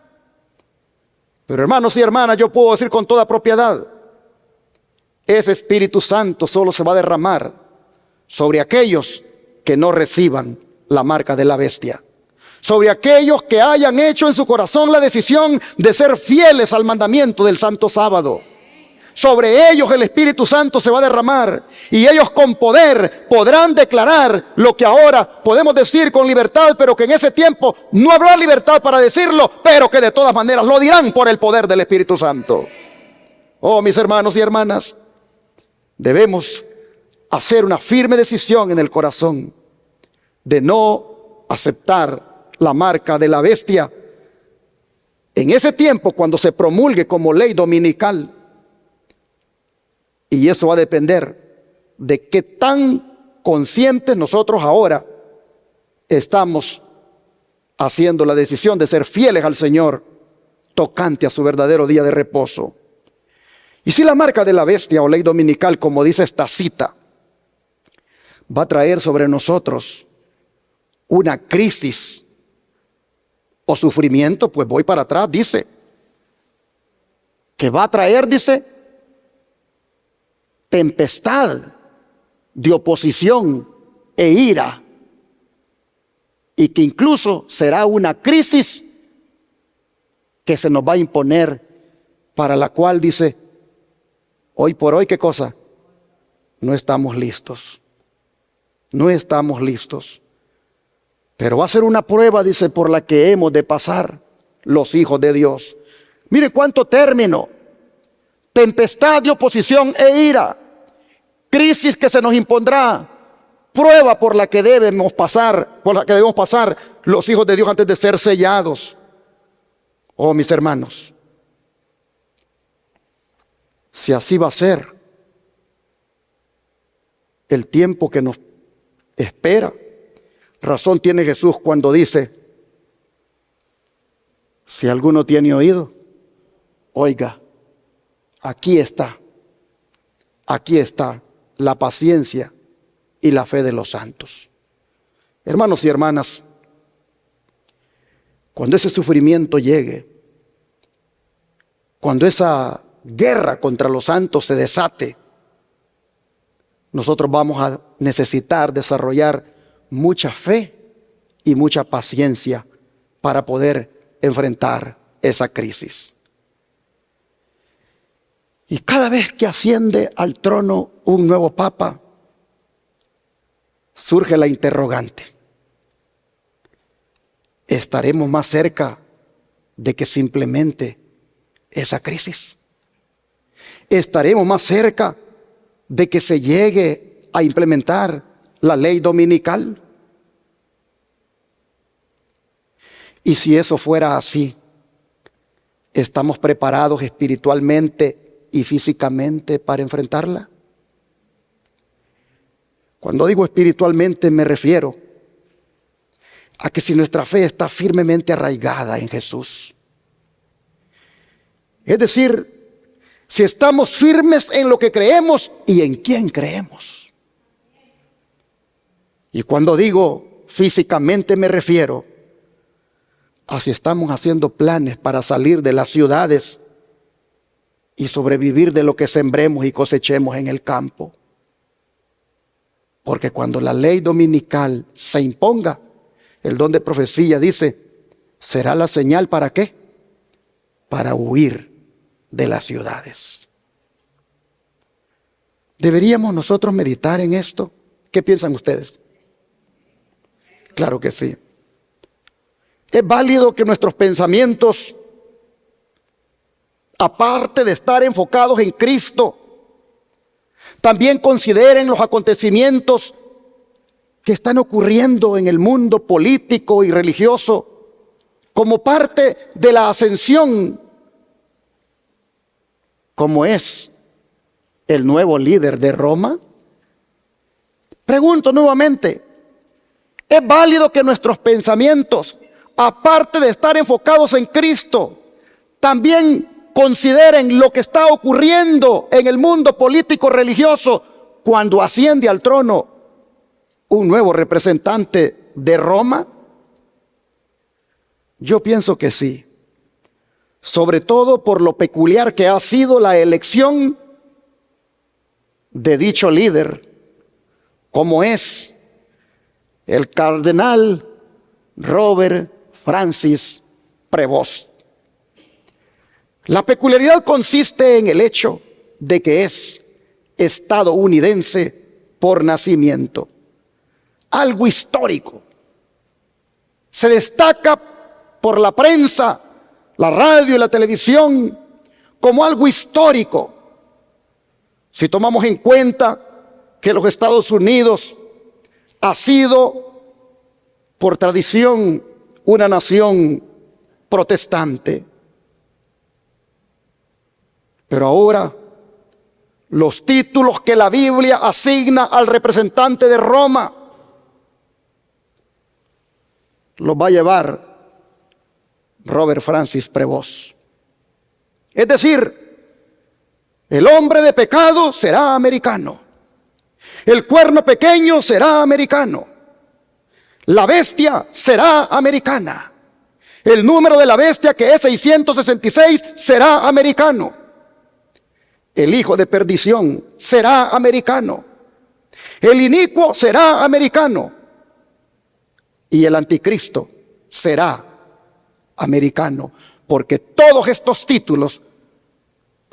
Pero hermanos y hermanas, yo puedo decir con toda propiedad, ese Espíritu Santo solo se va a derramar sobre aquellos que no reciban la marca de la bestia, sobre aquellos que hayan hecho en su corazón la decisión de ser fieles al mandamiento del Santo Sábado. Sobre ellos el Espíritu Santo se va a derramar y ellos con poder podrán declarar lo que ahora podemos decir con libertad, pero que en ese tiempo no habrá libertad para decirlo, pero que de todas maneras lo dirán por el poder del Espíritu Santo. Oh, mis hermanos y hermanas, debemos hacer una firme decisión en el corazón de no aceptar la marca de la bestia en ese tiempo cuando se promulgue como ley dominical. Y eso va a depender de qué tan conscientes nosotros ahora estamos haciendo la decisión de ser fieles al Señor tocante a su verdadero día de reposo. Y si la marca de la bestia o ley dominical, como dice esta cita, va a traer sobre nosotros una crisis o sufrimiento, pues voy para atrás, dice, que va a traer, dice, tempestad de oposición e ira, y que incluso será una crisis que se nos va a imponer, para la cual dice, hoy por hoy, ¿qué cosa? No estamos listos. No estamos listos. Pero va a ser una prueba, dice, por la que hemos de pasar los hijos de Dios. Mire cuánto término: tempestad de oposición e ira, crisis que se nos impondrá, prueba por la que debemos pasar, los hijos de Dios antes de ser sellados. Oh, mis hermanos, si así va a ser el tiempo que nos espera, razón tiene Jesús cuando dice, si alguno tiene oído, oiga. Aquí está la paciencia y la fe de los santos. Hermanos y hermanas, cuando ese sufrimiento llegue, cuando esa guerra contra los santos se desate, nosotros vamos a necesitar desarrollar mucha fe y mucha paciencia para poder enfrentar esa crisis. Y cada vez que asciende al trono un nuevo papa, surge la interrogante: ¿estaremos más cerca de que simplemente esa crisis? ¿Estaremos más cerca de que se llegue a implementar la ley dominical? Y si eso fuera así, ¿estamos preparados espiritualmente y físicamente para enfrentarla? Cuando digo espiritualmente me refiero a que si nuestra fe está firmemente arraigada en Jesús, es decir, si estamos firmes en lo que creemos y en quién creemos. Y cuando digo físicamente me refiero a si estamos haciendo planes para salir de las ciudades y sobrevivir de lo que sembremos y cosechemos en el campo. Porque cuando la ley dominical se imponga, el don de profecía dice, será la señal ¿para qué? Para huir de las ciudades. ¿Deberíamos nosotros meditar en esto? ¿Qué piensan ustedes? Claro que sí. Es válido que nuestros pensamientos, aparte de estar enfocados en Cristo, también consideren los acontecimientos que están ocurriendo en el mundo político y religioso como parte de la ascensión, como es el nuevo líder de Roma. Pregunto nuevamente, ¿es válido que nuestros pensamientos, aparte de estar enfocados en Cristo, también consideren lo que está ocurriendo en el mundo político religioso cuando asciende al trono un nuevo representante de Roma? Yo pienso que sí, sobre todo por lo peculiar que ha sido la elección de dicho líder, como es el cardenal Robert Francis Prevost. La peculiaridad consiste en el hecho de que es estadounidense por nacimiento, algo histórico. Se destaca por la prensa, la radio y la televisión como algo histórico. Si tomamos en cuenta que los Estados Unidos ha sido por tradición una nación protestante. Pero ahora los títulos que la Biblia asigna al representante de Roma los va a llevar Robert Francis Prevost. Es decir, el hombre de pecado será americano, el cuerno pequeño será americano, la bestia será americana, el número de la bestia, que es 666, será americano. El hijo de perdición será americano. El inicuo será americano. Y el anticristo será americano. Porque todos estos títulos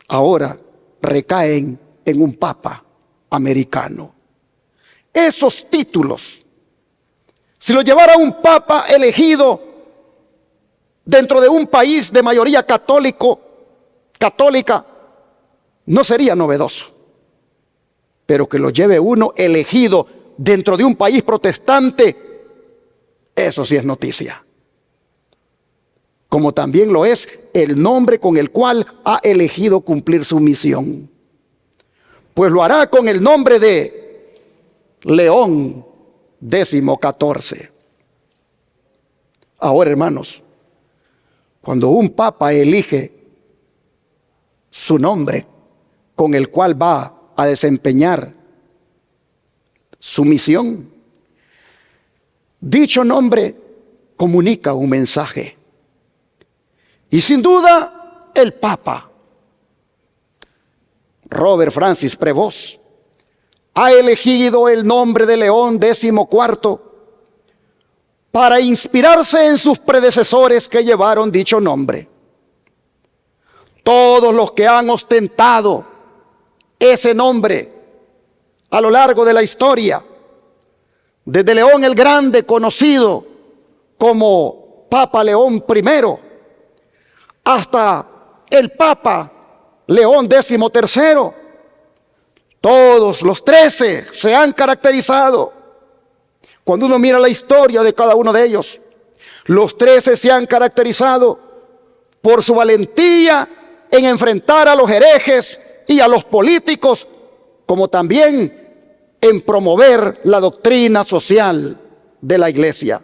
ahora recaen en un papa americano. Esos títulos, si los llevara un papa elegido dentro de un país de mayoría católica, no sería novedoso. Pero que lo lleve uno elegido dentro de un país protestante, eso sí es noticia. Como también lo es el nombre con el cual ha elegido cumplir su misión. Pues lo hará con el nombre de León XIV. Ahora, hermanos, cuando un papa elige su nombre con el cual va a desempeñar su misión, dicho nombre comunica un mensaje. Y sin duda, el Papa Robert Francis Prevost ha elegido el nombre de León XIV para inspirarse en sus predecesores que llevaron dicho nombre. Todos los que han ostentado ese nombre a lo largo de la historia, desde León el Grande, conocido como Papa León I, hasta el Papa León XIII, todos los 13 se han caracterizado. Cuando uno mira la historia de cada uno de ellos, los 13 se han caracterizado por su valentía en enfrentar a los herejes y a los políticos, como también en promover la doctrina social de la iglesia,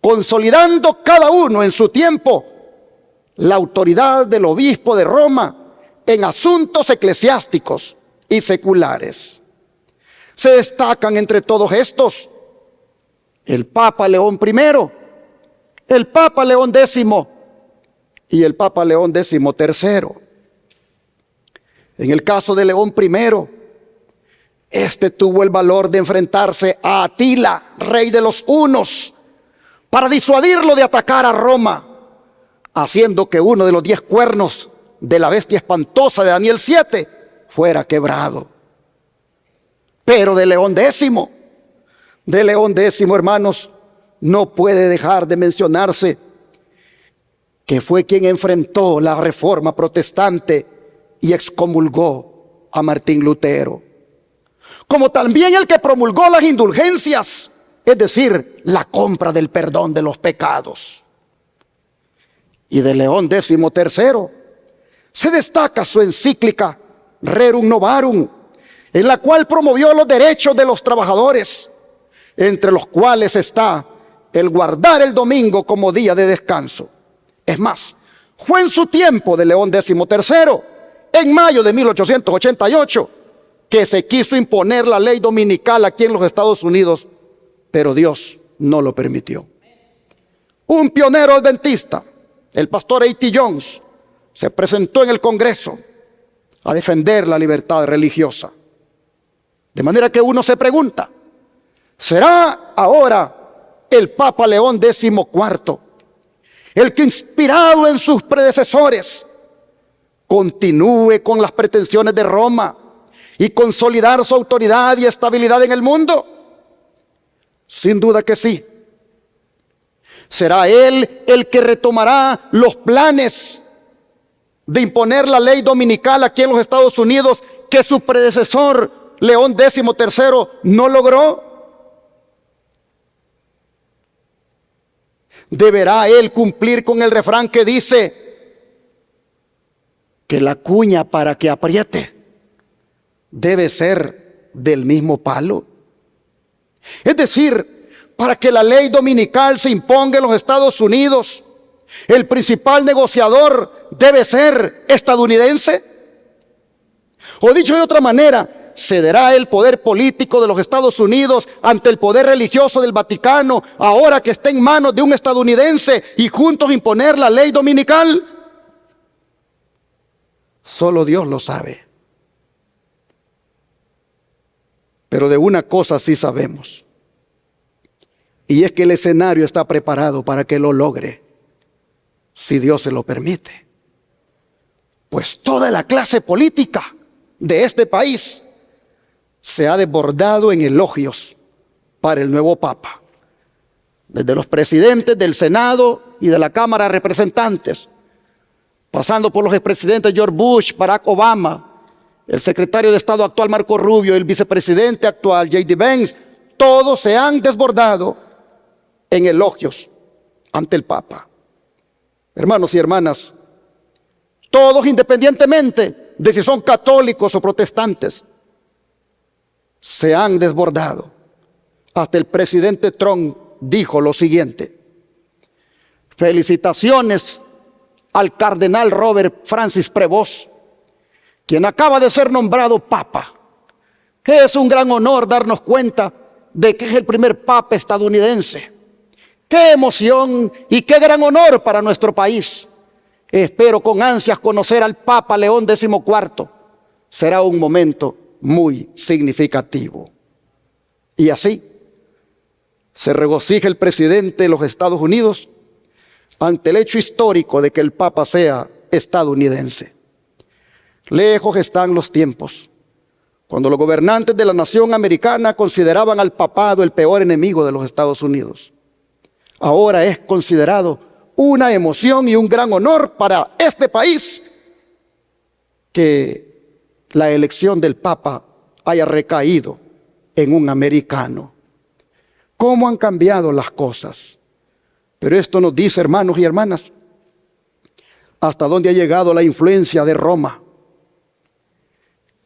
consolidando cada uno en su tiempo la autoridad del obispo de Roma en asuntos eclesiásticos y seculares. Se destacan entre todos estos el Papa León I, el Papa León X y el Papa León XIII. En el caso de León I, este tuvo el valor de enfrentarse a Atila, rey de los hunos, para disuadirlo de atacar a Roma, haciendo que uno de los 10 cuernos de la bestia espantosa de Daniel 7 fuera quebrado. Pero de León X, hermanos, no puede dejar de mencionarse que fue quien enfrentó la reforma protestante y excomulgó a Martín Lutero, como también el que promulgó las indulgencias, es decir, la compra del perdón de los pecados. Y de León XIII se destaca su encíclica Rerum Novarum, en la cual promovió los derechos de los trabajadores, entre los cuales está el guardar el domingo como día de descanso. Es más, fue en su tiempo de León XIII, en mayo de 1888, que se quiso imponer la ley dominical aquí en los Estados Unidos, pero Dios no lo permitió. Un pionero adventista, el pastor A.T. Jones, se presentó en el Congreso a defender la libertad religiosa. De manera que uno se pregunta, ¿será ahora el Papa León XIV el que, inspirado en sus predecesores, continúe con las pretensiones de Roma y consolidar su autoridad y estabilidad en el mundo? Sin duda que sí. ¿Será él el que retomará los planes de imponer la ley dominical aquí en los Estados Unidos que su predecesor León XIII no logró? ¿Deberá él cumplir con el refrán que dice que la cuña para que apriete debe ser del mismo palo? Es decir, para que la ley dominical se imponga en los Estados Unidos, el principal negociador debe ser estadounidense. O dicho de otra manera, ¿cederá el poder político de los Estados Unidos ante el poder religioso del Vaticano ahora que está en manos de un estadounidense y juntos imponer la ley dominical? Solo Dios lo sabe. Pero de una cosa sí sabemos, y es que el escenario está preparado para que lo logre, si Dios se lo permite. Pues toda la clase política de este país se ha desbordado en elogios para el nuevo Papa. Desde los presidentes del Senado y de la Cámara de Representantes, pasando por los expresidentes George Bush, Barack Obama, el secretario de Estado actual Marco Rubio, el vicepresidente actual J.D. Vance, todos se han desbordado en elogios ante el Papa. Hermanos y hermanas, todos independientemente de si son católicos o protestantes, se han desbordado. Hasta el presidente Trump dijo lo siguiente: felicitaciones al cardenal Robert Francis Prevost, quien acaba de ser nombrado Papa. Es un gran honor darnos cuenta de que es el primer Papa estadounidense. ¡Qué emoción y qué gran honor para nuestro país! Espero con ansias conocer al Papa León XIV. Será un momento muy significativo. Y así se regocija el presidente de los Estados Unidos ante el hecho histórico de que el Papa sea estadounidense. Lejos están los tiempos cuando los gobernantes de la nación americana consideraban al papado el peor enemigo de los Estados Unidos. Ahora es considerado una emoción y un gran honor para este país que la elección del Papa haya recaído en un americano. ¿Cómo han cambiado las cosas? Pero esto nos dice, hermanos y hermanas, hasta dónde ha llegado la influencia de Roma,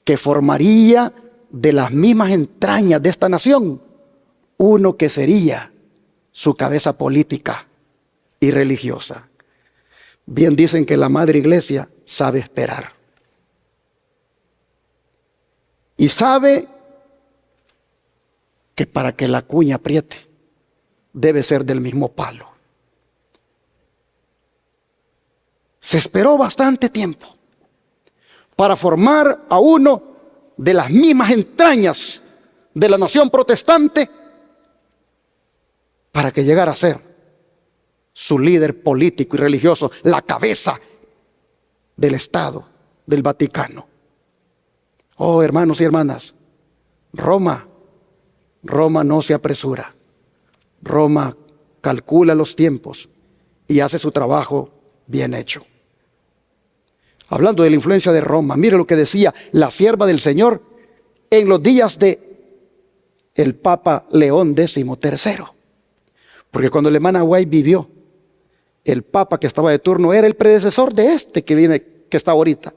que formaría de las mismas entrañas de esta nación uno que sería su cabeza política y religiosa. Bien dicen que la Madre Iglesia sabe esperar. Y sabe que para que la cuña apriete, debe ser del mismo palo. Se esperó bastante tiempo para formar a uno de las mismas entrañas de la nación protestante para que llegara a ser su líder político y religioso, la cabeza del Estado, del Vaticano. Oh, hermanos y hermanas, Roma no se apresura. Roma calcula los tiempos y hace su trabajo bien hecho. Hablando de la influencia de Roma, mire lo que decía la sierva del Señor en los días de el Papa León XIII. Porque cuando el hermano White vivió, el Papa que estaba de turno era el predecesor de este que está ahorita.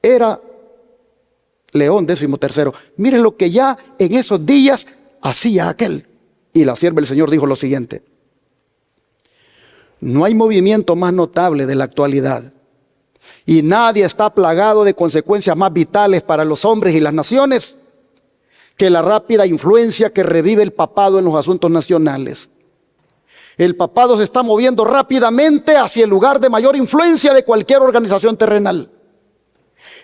Era León XIII. Mire lo que ya en esos días hacía aquel. Y la sierva del Señor dijo lo siguiente: no hay movimiento más notable de la actualidad Y nadie está plagado de consecuencias más vitales para los hombres y las naciones que la rápida influencia que revive el papado en los asuntos nacionales. El papado se está moviendo rápidamente hacia el lugar de mayor influencia de cualquier organización terrenal.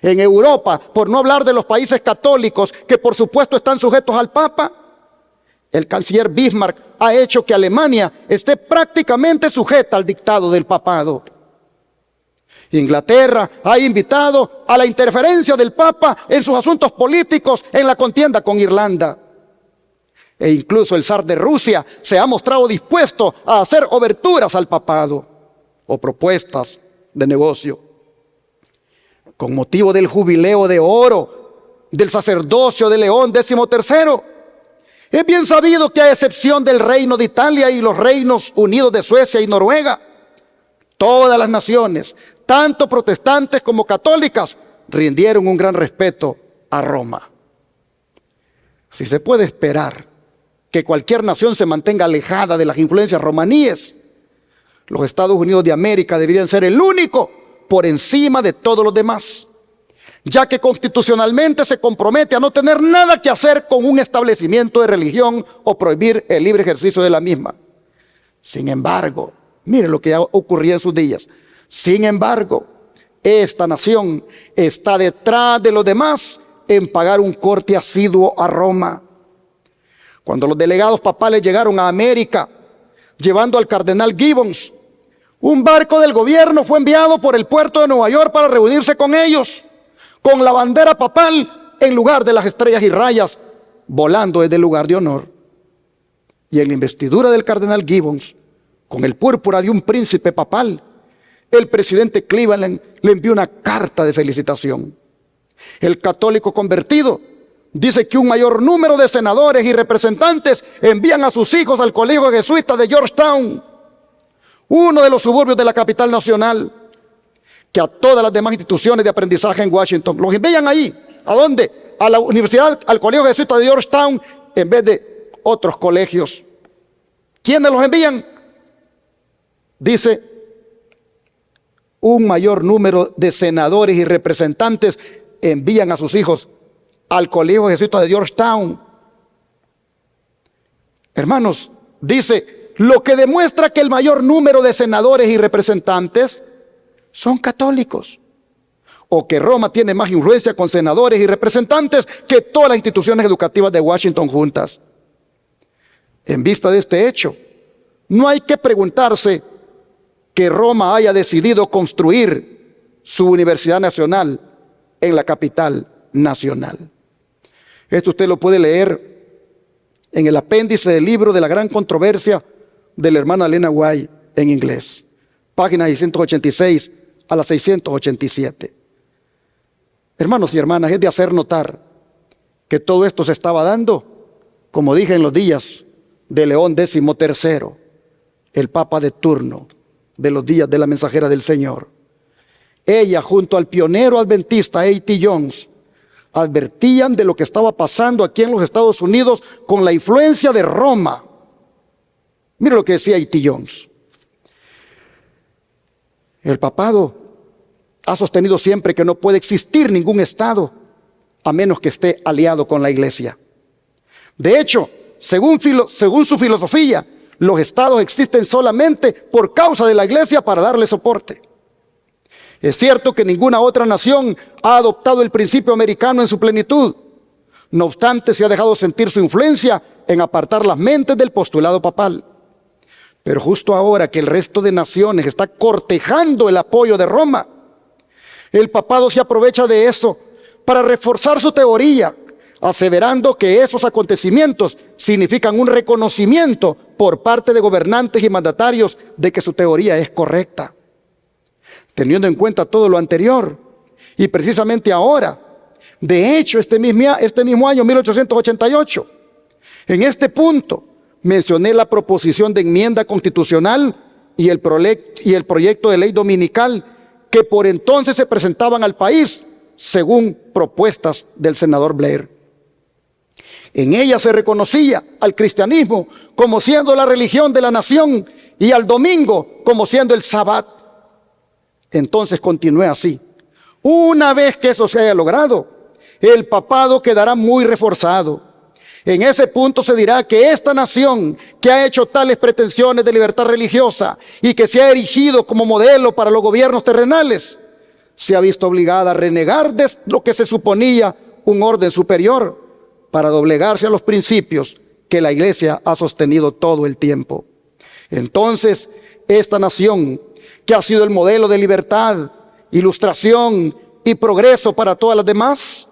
En Europa, por no hablar de los países católicos, que por supuesto están sujetos al Papa, el canciller Bismarck ha hecho que Alemania esté prácticamente sujeta al dictado del papado. Inglaterra ha invitado a la interferencia del Papa en sus asuntos políticos en la contienda con Irlanda. E incluso el zar de Rusia se ha mostrado dispuesto a hacer oberturas al papado o propuestas de negocio. Con motivo del jubileo de oro del sacerdocio de León XIII, es bien sabido que a excepción del Reino de Italia y los Reinos Unidos de Suecia y Noruega, todas las naciones, tanto protestantes como católicas, rindieron un gran respeto a Roma. Si se puede esperar que cualquier nación se mantenga alejada de las influencias romaníes, los Estados Unidos de América deberían ser el único por encima de todos los demás, ya que constitucionalmente se compromete a no tener nada que hacer con un establecimiento de religión o prohibir el libre ejercicio de la misma. Sin embargo, mire lo que ha ocurrido en sus días. Sin embargo, esta nación está detrás de los demás en pagar un corte asiduo a Roma. Cuando los delegados papales llegaron a América, llevando al cardenal Gibbons, un barco del gobierno fue enviado por el puerto de Nueva York para reunirse con ellos, con la bandera papal en lugar de las estrellas y rayas, volando desde el lugar de honor. Y en la investidura del cardenal Gibbons, con el púrpura de un príncipe papal, el presidente Cleveland le envió una carta de felicitación. El católico convertido dice que un mayor número de senadores y representantes envían a sus hijos al colegio jesuita de Georgetown, uno de los suburbios de la capital nacional, que a todas las demás instituciones de aprendizaje en Washington. Los envían ahí. ¿A dónde? A la universidad, al colegio jesuita de Georgetown, en vez de otros colegios. ¿Quiénes los envían? Dice, un mayor número de senadores y representantes envían a sus hijos al colegio jesuita de Georgetown. Hermanos, dice, lo que demuestra que el mayor número de senadores y representantes son católicos, o que Roma tiene más influencia con senadores y representantes que todas las instituciones educativas de Washington juntas. En vista de este hecho, no hay que preguntarse que Roma haya decidido construir su universidad nacional en la capital nacional. Esto usted lo puede leer en el apéndice del libro de la gran controversia de la hermana Elena White en inglés, páginas 686 a las 687. Hermanos y hermanas, es de hacer notar que todo esto se estaba dando, como dije, en los días de León XIII, el papa de turno de los días de la mensajera del Señor. Ella, junto al pionero adventista A.T. Jones, advertían de lo que estaba pasando aquí en los Estados Unidos con la influencia de Roma. Mire lo que decía A.T. Jones. El papado ha sostenido siempre que no puede existir ningún estado a menos que esté aliado con la iglesia. De hecho, según su filosofía, los estados existen solamente por causa de la iglesia para darle soporte. Es cierto que ninguna otra nación ha adoptado el principio americano en su plenitud. No obstante, se ha dejado sentir su influencia en apartar las mentes del postulado papal. Pero justo ahora que el resto de naciones está cortejando el apoyo de Roma, el papado se aprovecha de eso para reforzar su teoría, aseverando que esos acontecimientos significan un reconocimiento por parte de gobernantes y mandatarios de que su teoría es correcta. Teniendo en cuenta todo lo anterior, y precisamente ahora, de hecho este mismo año 1888, en este punto mencioné la proposición de enmienda constitucional y el proyecto de ley dominical que por entonces se presentaban al país según propuestas del senador Blair. En ella se reconocía al cristianismo como siendo la religión de la nación y al domingo como siendo el sabbat. Entonces continué así Una vez que eso se haya logrado, el papado quedará muy reforzado. En ese punto se dirá que esta nación que ha hecho tales pretensiones de libertad religiosa y que se ha erigido como modelo para los gobiernos terrenales, se ha visto obligada a renegar de lo que se suponía un orden superior para doblegarse a los principios que la Iglesia ha sostenido todo el tiempo. Entonces, esta nación, que ha sido el modelo de libertad, ilustración y progreso para todas las demás,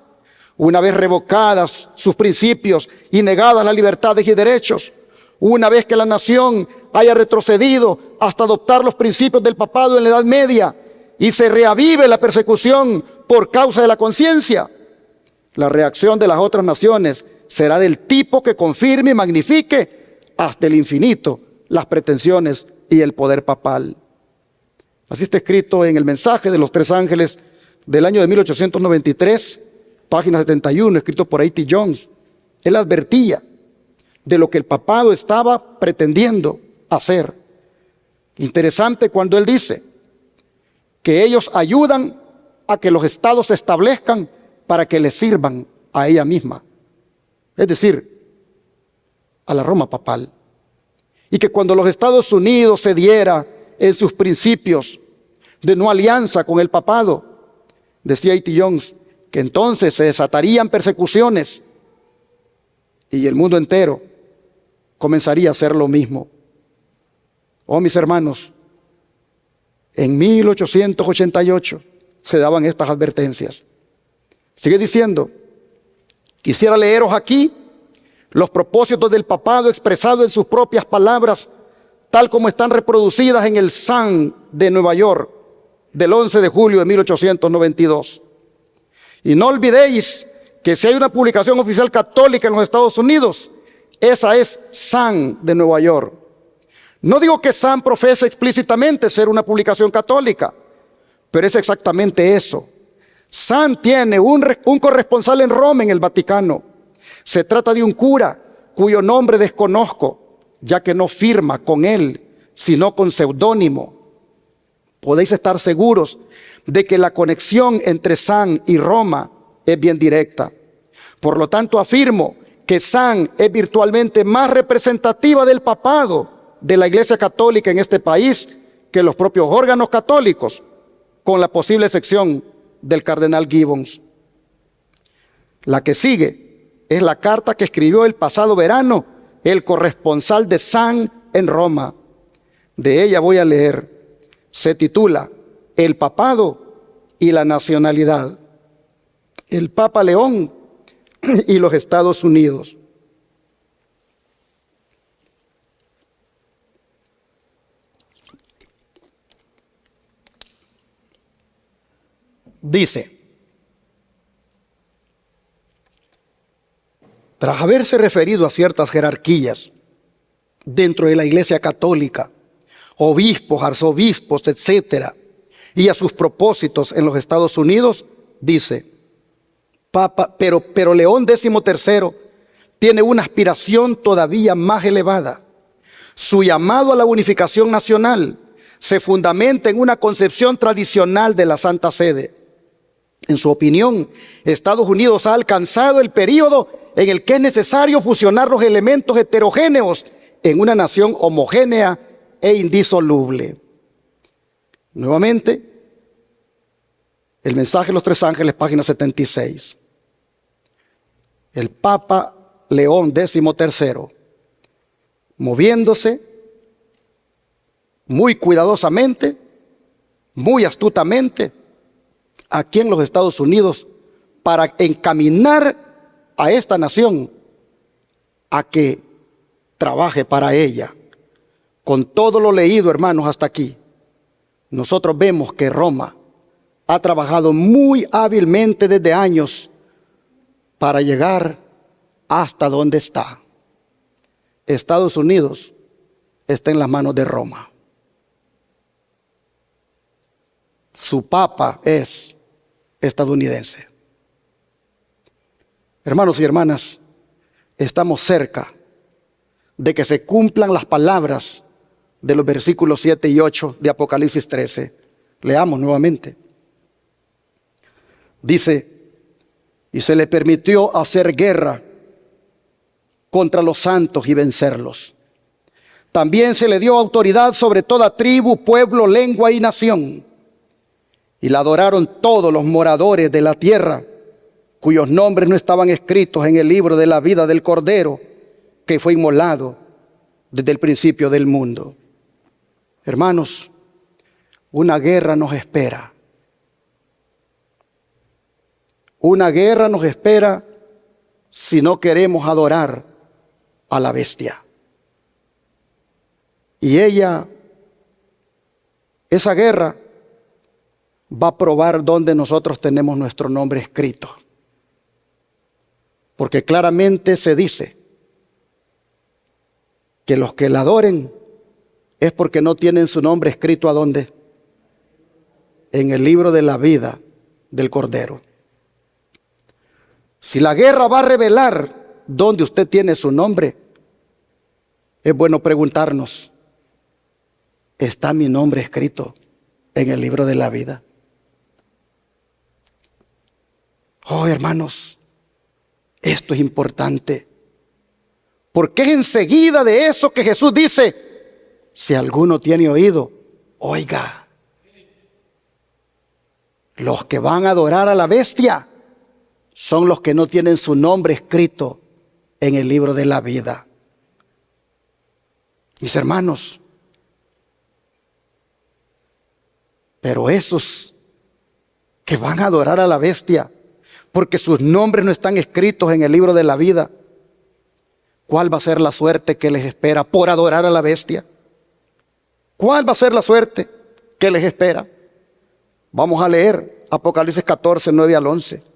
una vez revocadas sus principios y negadas las libertades y derechos, una vez que la nación haya retrocedido hasta adoptar los principios del papado en la Edad Media y se reavive la persecución por causa de la conciencia, la reacción de las otras naciones será del tipo que confirme y magnifique hasta el infinito las pretensiones y el poder papal. Así está escrito en el mensaje de los tres ángeles del año de 1893, página 71, escrito por A.T. Jones. Él advertía de lo que el papado estaba pretendiendo hacer. Interesante cuando él dice que ellos ayudan a que los estados se establezcan para que les sirvan a ella misma, es decir, a la Roma papal. Y que cuando los Estados Unidos cediera en sus principios de no alianza con el papado, decía A.T. Jones, que entonces se desatarían persecuciones y el mundo entero comenzaría a hacer lo mismo. Oh, mis hermanos, en 1888 se daban estas advertencias. Sigue diciendo, quisiera leeros aquí los propósitos del papado expresados en sus propias palabras, tal como están reproducidas en el Sun de Nueva York del 11 de julio de 1892. Y no olvidéis que si hay una publicación oficial católica en los Estados Unidos, esa es Sun de Nueva York. No digo que Sun profese explícitamente ser una publicación católica, pero es exactamente eso. Sun tiene un corresponsal en Roma, en el Vaticano. Se trata de un cura cuyo nombre desconozco, ya que no firma con él, sino con seudónimo. Podéis estar seguros de que la conexión entre Sun y Roma es bien directa. Por lo tanto, afirmo que Sun es virtualmente más representativa del papado de la Iglesia Católica en este país que los propios órganos católicos, con la posible excepción del cardenal Gibbons. La que sigue es la carta que escribió el pasado verano el corresponsal de Sun en Roma. De ella voy a leer. Se titula El papado y la nacionalidad. El Papa León y los Estados Unidos. Dice, tras haberse referido a ciertas jerarquías dentro de la Iglesia Católica, obispos, arzobispos, etcétera, y a sus propósitos en los Estados Unidos, dice, Papa, pero León XIII tiene una aspiración todavía más elevada. Su llamado a la unificación nacional se fundamenta en una concepción tradicional de la Santa Sede. En su opinión, Estados Unidos ha alcanzado el período en el que es necesario fusionar los elementos heterogéneos en una nación homogénea e indisoluble. Nuevamente, el mensaje de los tres ángeles, página 76. El Papa León XIII, moviéndose muy cuidadosamente, muy astutamente, aquí en los Estados Unidos, para encaminar a esta nación a que trabaje para ella. Con todo lo leído, hermanos, hasta aquí, nosotros vemos que Roma ha trabajado muy hábilmente desde años para llegar hasta donde está. Estados Unidos está en las manos de Roma. Su papa es estadounidense. Hermanos y hermanas, estamos cerca de que se cumplan las palabras de los versículos 7 y 8 de Apocalipsis 13. Leamos nuevamente. Dice, y se le permitió hacer guerra contra los santos y vencerlos. También se le dio autoridad sobre toda tribu, pueblo, lengua y nación. Y la adoraron todos los moradores de la tierra, cuyos nombres no estaban escritos en el libro de la vida del Cordero, que fue inmolado desde el principio del mundo. Hermanos, una guerra nos espera. Una guerra nos espera si no queremos adorar a la bestia. Y esa guerra va a probar dónde nosotros tenemos nuestro nombre escrito. Porque claramente se dice que los que la adoren es porque no tienen su nombre escrito ¿a dónde? En el libro de la vida del Cordero. Si la guerra va a revelar dónde usted tiene su nombre, es bueno preguntarnos, ¿está mi nombre escrito en el libro de la vida? Oh, hermanos, esto es importante, porque es enseguida de eso que Jesús dice, si alguno tiene oído, oiga. Los que van a adorar a la bestia son los que no tienen su nombre escrito en el libro de la vida. Mis hermanos, pero esos que van a adorar a la bestia, porque sus nombres no están escritos en el libro de la vida, ¿cuál va a ser la suerte que les espera por adorar a la bestia? ¿Cuál va a ser la suerte que les espera? Vamos a leer Apocalipsis 14, 9 al 11.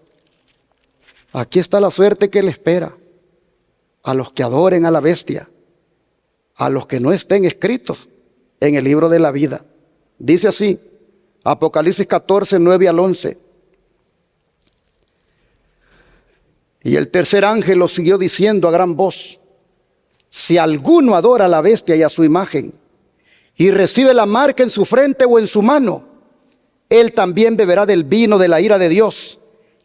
Aquí está la suerte que le espera a los que adoren a la bestia, a los que no estén escritos en el libro de la vida. Dice así, Apocalipsis 14, 9 al 11. Y el tercer ángel lo siguió diciendo a gran voz, si alguno adora a la bestia y a su imagen, y recibe la marca en su frente o en su mano, él también beberá del vino de la ira de Dios,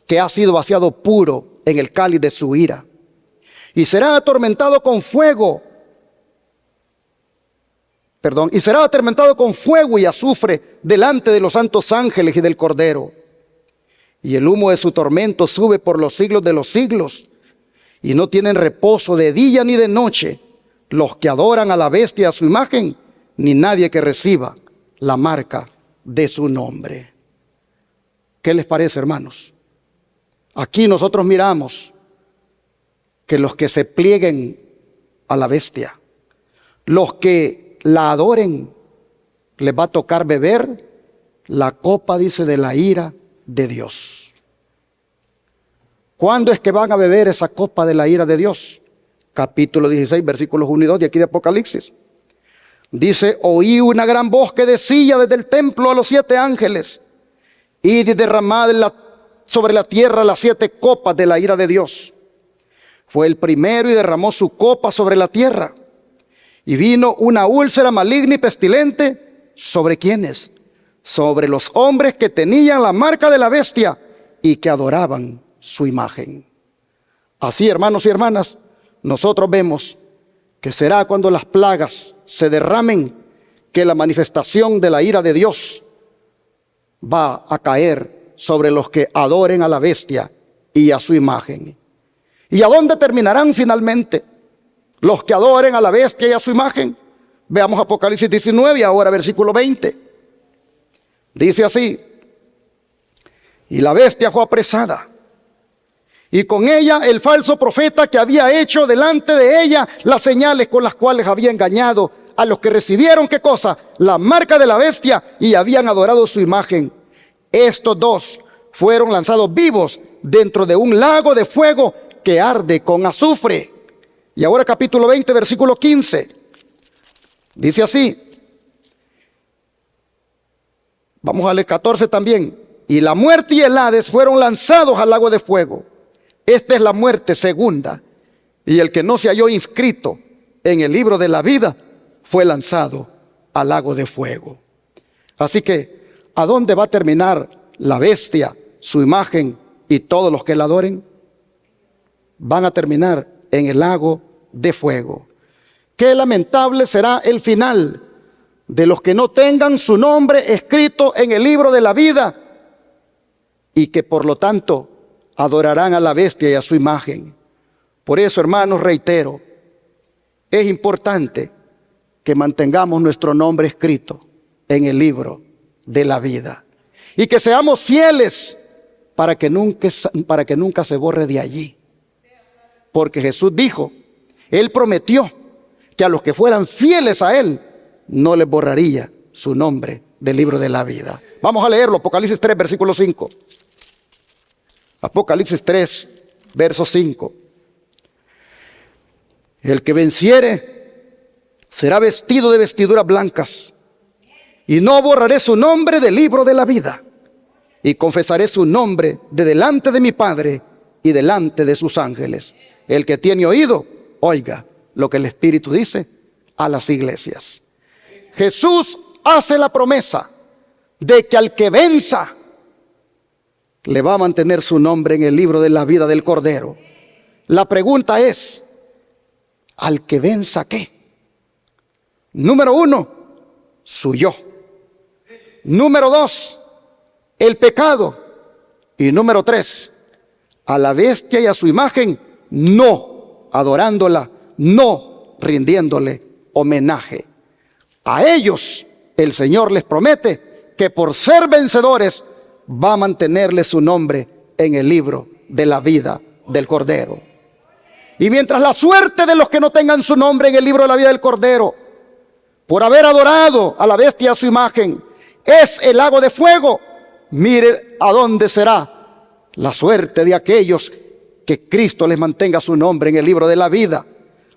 que ha sido vaciado puro en el cáliz de su ira. Y será atormentado con fuego. Y será atormentado con fuego y azufre delante de los santos ángeles y del Cordero. Y el humo de su tormento sube por los siglos de los siglos. Y no tienen reposo de día ni de noche los que adoran a la bestia, a su imagen, ni nadie que reciba la marca de su nombre. ¿Qué les parece, hermanos? Aquí nosotros miramos que los que se plieguen a la bestia, los que la adoren, les va a tocar beber la copa, dice, de la ira de Dios. ¿Cuándo es que van a beber esa copa de la ira de Dios? Capítulo 16, versículos 1 y 2 de aquí de Apocalipsis. Dice, oí una gran voz que decía desde el templo a los 7 ángeles, id y derramad sobre la tierra las 7 copas de la ira de Dios. Fue el primero y derramó su copa sobre la tierra. Y vino una úlcera maligna y pestilente, ¿sobre quiénes? Sobre los hombres que tenían la marca de la bestia y que adoraban su imagen. Así, hermanos y hermanas, nosotros vemos que será cuando las plagas se derramen que la manifestación de la ira de Dios va a caer sobre los que adoren a la bestia y a su imagen. ¿Y a dónde terminarán finalmente los que adoren a la bestia y a su imagen? Veamos Apocalipsis 19, ahora versículo 20. Dice así, y la bestia fue apresada, y con ella el falso profeta que había hecho delante de ella las señales con las cuales había engañado a los que recibieron, ¿qué cosa? La marca de la bestia y habían adorado su imagen. Estos dos fueron lanzados vivos dentro de un lago de fuego que arde con azufre. Y ahora capítulo 20, versículo 15. Dice así. Vamos a leer 14 también. Y la muerte y el Hades fueron lanzados al lago de fuego. Esta es la muerte segunda. Y el que no se halló inscrito en el libro de la vida fue lanzado al lago de fuego. Así que, ¿a dónde va a terminar la bestia, su imagen y todos los que la adoren van a terminar en el lago de fuego. Qué lamentable será el final de los que no tengan su nombre escrito en el libro de la vida y que por lo tanto adorarán a la bestia y a su imagen. Por eso, hermanos, reitero, es importante que mantengamos nuestro nombre escrito en el libro de la vida y que seamos fieles para que nunca se borre de allí. Porque Jesús dijo, Él prometió que a los que fueran fieles a Él, no les borraría su nombre del libro de la vida. Vamos a leerlo, Apocalipsis 3, versículo 5. Apocalipsis 3, verso 5. El que venciere será vestido de vestiduras blancas, y no borraré su nombre del libro de la vida, y confesaré su nombre de delante de mi Padre y delante de sus ángeles. El que tiene oído, oiga lo que el Espíritu dice a las iglesias. Jesús hace la promesa de que al que venza le va a mantener su nombre en el libro de la vida del Cordero. La pregunta es, ¿al que venza qué? Número 1, su yo. Número 2, el pecado. Y número 3, a la bestia y a su imagen, no adorándola, no rindiéndole homenaje. A ellos el Señor les promete que por ser vencedores va a mantenerle su nombre en el libro de la vida del Cordero. Y mientras la suerte de los que no tengan su nombre en el libro de la vida del Cordero, por haber adorado a la bestia y a su imagen, es el lago de fuego, mire a dónde será la suerte de aquellos que Cristo les mantenga su nombre en el libro de la vida.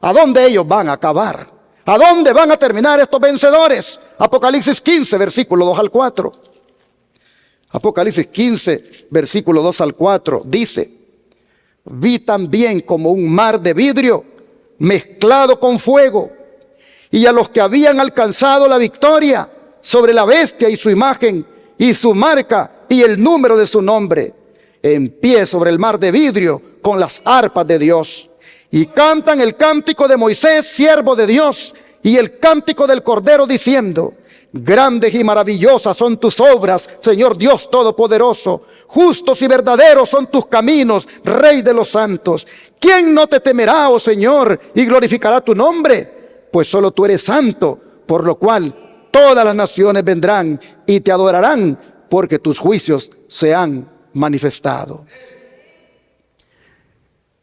¿A dónde ellos van a acabar? ¿A dónde van a terminar estos vencedores? Apocalipsis 15, versículo 2 al 4. Apocalipsis 15, versículo 2 al 4, dice: vi también como un mar de vidrio mezclado con fuego, y a los que habían alcanzado la victoria sobre la bestia y su imagen y su marca y el número de su nombre, en pie sobre el mar de vidrio con las arpas de Dios, y cantan el cántico de Moisés, siervo de Dios, y el cántico del Cordero, diciendo: grandes y maravillosas son tus obras, Señor Dios Todopoderoso. Justos y verdaderos son tus caminos, Rey de los santos. ¿Quién no te temerá, oh Señor, y glorificará tu nombre? Pues solo tú eres santo, por lo cual todas las naciones vendrán y te adorarán, porque tus juicios se han manifestado.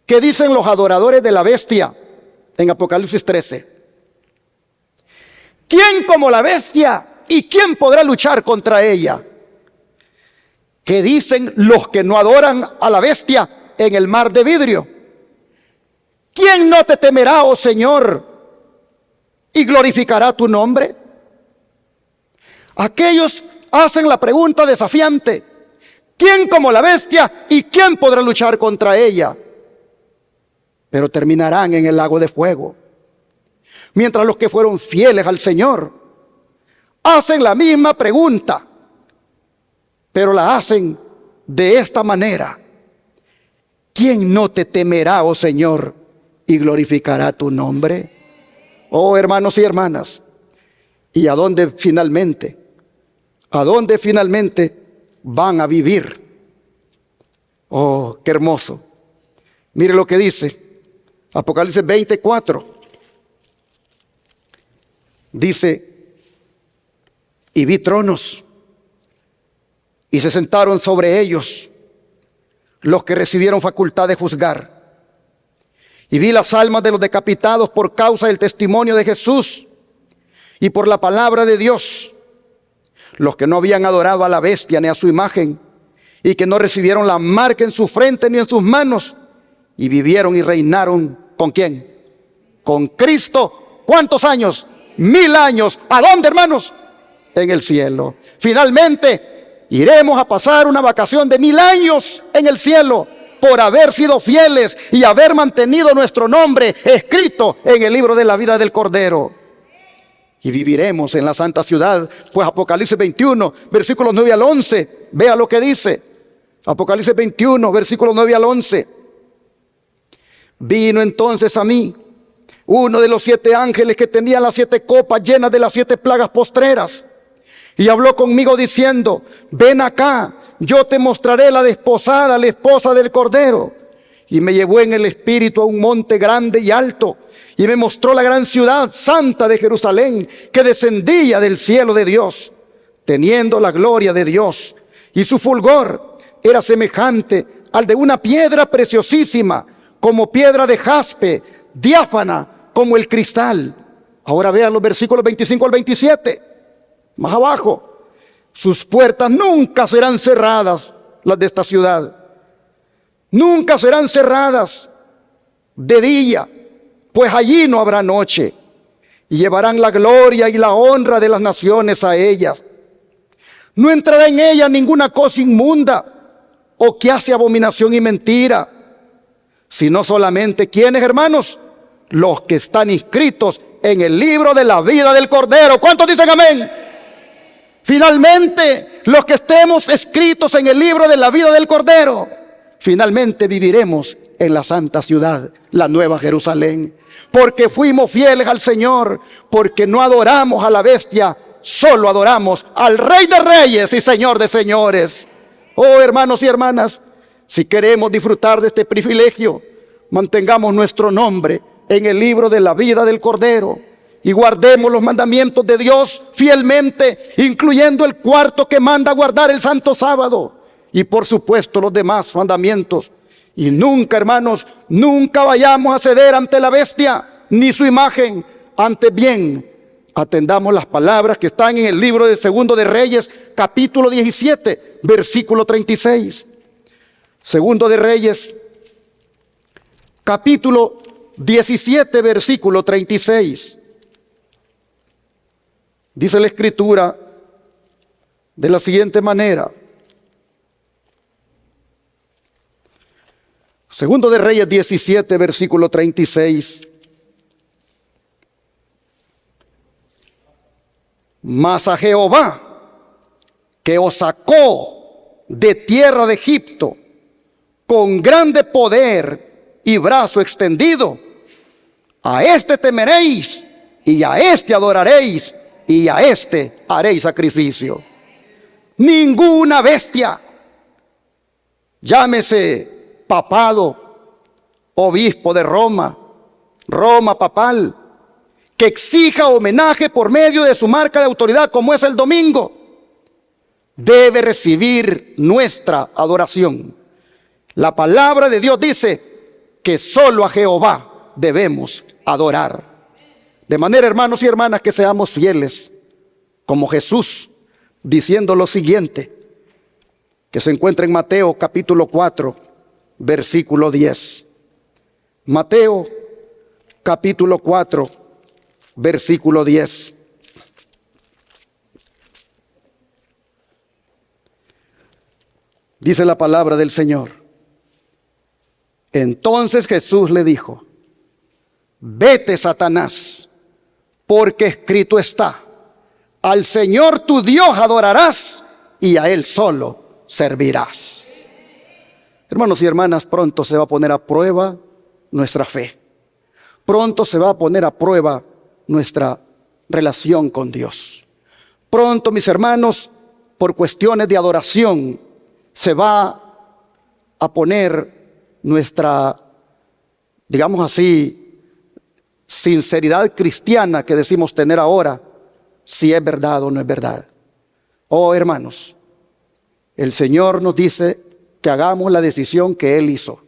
¿Qué dicen los adoradores de la bestia en Apocalipsis 13? ¿Quién como la bestia y quién podrá luchar contra ella? ¿Qué dicen los que no adoran a la bestia en el mar de vidrio? ¿Quién no te temerá, oh Señor, y glorificará tu nombre? Aquellos hacen la pregunta desafiante: ¿quién como la bestia y quién podrá luchar contra ella? Pero terminarán en el lago de fuego. Mientras los que fueron fieles al Señor hacen la misma pregunta, pero la hacen de esta manera: ¿quién no te temerá, oh Señor, y glorificará tu nombre? Oh hermanos y hermanas, ¿y a dónde finalmente van a vivir? Oh, qué hermoso. Mire lo que dice Apocalipsis 24. Dice: y vi tronos, y se sentaron sobre ellos los que recibieron facultad de juzgar. Y vi las almas de los decapitados por causa del testimonio de Jesús y por la palabra de Dios, los que no habían adorado a la bestia ni a su imagen, y que no recibieron la marca en su frente ni en sus manos, y vivieron y reinaron ¿con quién? Con Cristo. ¿Cuántos años? 1000 años. ¿A dónde, hermanos? En el cielo. Finalmente iremos a pasar una vacación de 1000 años en el cielo, por haber sido fieles y haber mantenido nuestro nombre escrito en el libro de la vida del Cordero. Y viviremos en la santa ciudad. Pues Apocalipsis 21, versículos 9 al 11, vea lo que dice: Apocalipsis 21, versículos 9 al 11. Vino entonces a mí uno de los 7 ángeles que tenía las 7 copas llenas de las 7 plagas postreras, y habló conmigo diciendo: ven acá, yo te mostraré la desposada, la esposa del Cordero. Y me llevó en el espíritu a un monte grande y alto, y me mostró la gran ciudad santa de Jerusalén, que descendía del cielo de Dios, teniendo la gloria de Dios, y su fulgor era semejante al de una piedra preciosísima, como piedra de jaspe, diáfana como el cristal. Ahora vean los versículos 25 al 27, más abajo. Sus puertas nunca serán cerradas, las de esta ciudad. Nunca serán cerradas de día, pues allí no habrá noche. Y llevarán la gloria y la honra de las naciones a ellas. No entrará en ella ninguna cosa inmunda o que hace abominación y mentira, sino solamente, ¿quiénes, hermanos? Los que están inscritos en el libro de la vida del Cordero. ¿Cuántos dicen amén? Finalmente, los que estemos escritos en el libro de la vida del Cordero, finalmente viviremos en la santa ciudad, la nueva Jerusalén, porque fuimos fieles al Señor, porque no adoramos a la bestia, solo adoramos al Rey de Reyes y Señor de Señores. Oh, hermanos y hermanas, si queremos disfrutar de este privilegio, mantengamos nuestro nombre en el libro de la vida del Cordero y guardemos los mandamientos de Dios fielmente, incluyendo el cuarto que manda guardar el santo sábado, y por supuesto los demás mandamientos. Y nunca, hermanos, nunca vayamos a ceder ante la bestia ni su imagen. Antes bien, atendamos las palabras que están en el libro de Segundo de Reyes, capítulo 17, versículo 36. Segundo de Reyes, capítulo 17, versículo 36. Dice la Escritura de la siguiente manera. Segundo de Reyes 17, versículo 36. Mas a Jehová, que os sacó de tierra de Egipto con grande poder y brazo extendido, a este temeréis y a este adoraréis y a este haréis sacrificio. Ninguna bestia, llámese papado, obispo de Roma, Roma papal, que exija homenaje por medio de su marca de autoridad, como es el domingo, debe recibir nuestra adoración. La palabra de Dios dice que solo a Jehová debemos adorar. De manera, hermanos y hermanas, que seamos fieles, como Jesús, diciendo lo siguiente, que se encuentra en Mateo capítulo 4, versículo 10. Mateo capítulo 4, versículo 10. Dice la palabra del Señor: entonces Jesús le dijo: vete, Satanás, porque escrito está: al Señor tu Dios adorarás y a Él solo servirás. Hermanos y hermanas, pronto se va a poner a prueba nuestra fe. Pronto se va a poner a prueba nuestra relación con Dios. Pronto, mis hermanos, por cuestiones de adoración, se va a poner nuestra, digamos así, sinceridad cristiana que decimos tener ahora, si es verdad o no es verdad. Oh, hermanos, el Señor nos dice que hagamos la decisión que Él hizo.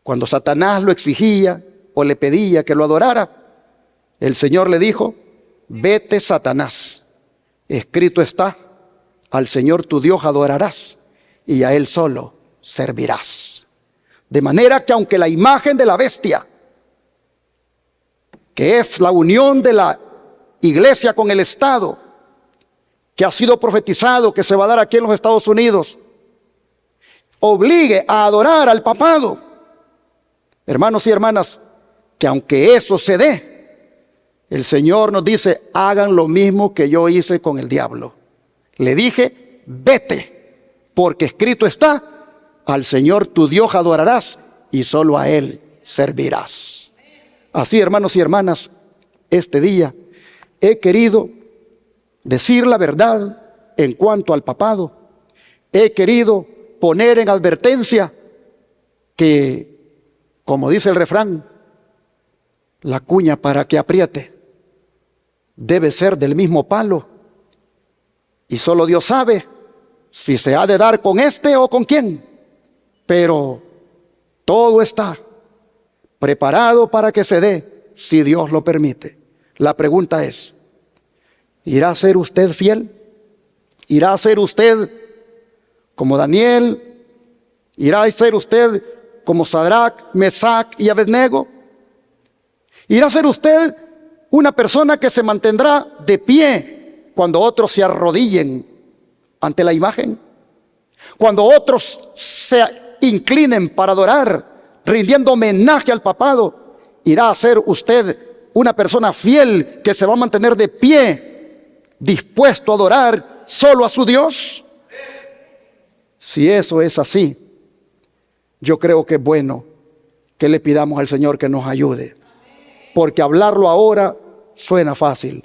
Cuando Satanás lo exigía o le pedía que lo adorara, el Señor le dijo: vete, Satanás, escrito está: al Señor tu Dios adorarás y a Él solo servirás. De manera que aunque la imagen de la bestia, que es la unión de la iglesia con el Estado, que ha sido profetizado que se va a dar aquí en los Estados Unidos, obligue a adorar al papado, hermanos y hermanas, que aunque eso se dé, el Señor nos dice: hagan lo mismo que yo hice con el diablo. Le dije: vete, porque escrito está: al Señor tu Dios adorarás y solo a Él servirás. Así, hermanos y hermanas, este día he querido decir la verdad en cuanto al papado. He querido poner en advertencia que, como dice el refrán, la cuña para que apriete debe ser del mismo palo, y solo Dios sabe si se ha de dar con este o con quién, pero todo está preparado para que se dé, si Dios lo permite. La pregunta es: ¿irá a ser usted fiel? ¿Irá a ser usted como Daniel? ¿Irá a ser usted como Sadrach, Mesac y Abednego? ¿Irá a ser usted una persona que se mantendrá de pie cuando otros se arrodillen ante la imagen? Cuando otros se inclinen para adorar, rindiendo homenaje al papado, ¿irá a ser usted una persona fiel que se va a mantener de pie, dispuesto a adorar solo a su Dios? Si eso es así, yo creo que es bueno que le pidamos al Señor que nos ayude, porque hablarlo ahora suena fácil,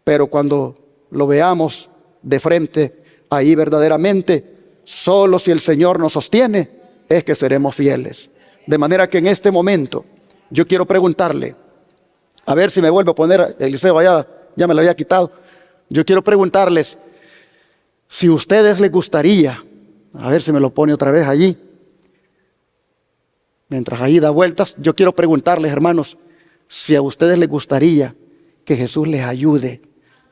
pero cuando lo veamos de frente, ahí verdaderamente, solo si el Señor nos sostiene, es que seremos fieles. De manera que en este momento yo quiero preguntarle, a ver si me vuelvo a poner, Eliseo ya me lo había quitado. Yo quiero preguntarles si a ustedes les gustaría, a ver si me lo pone otra vez allí, mientras ahí da vueltas. Yo quiero preguntarles, hermanos, si a ustedes les gustaría que Jesús les ayude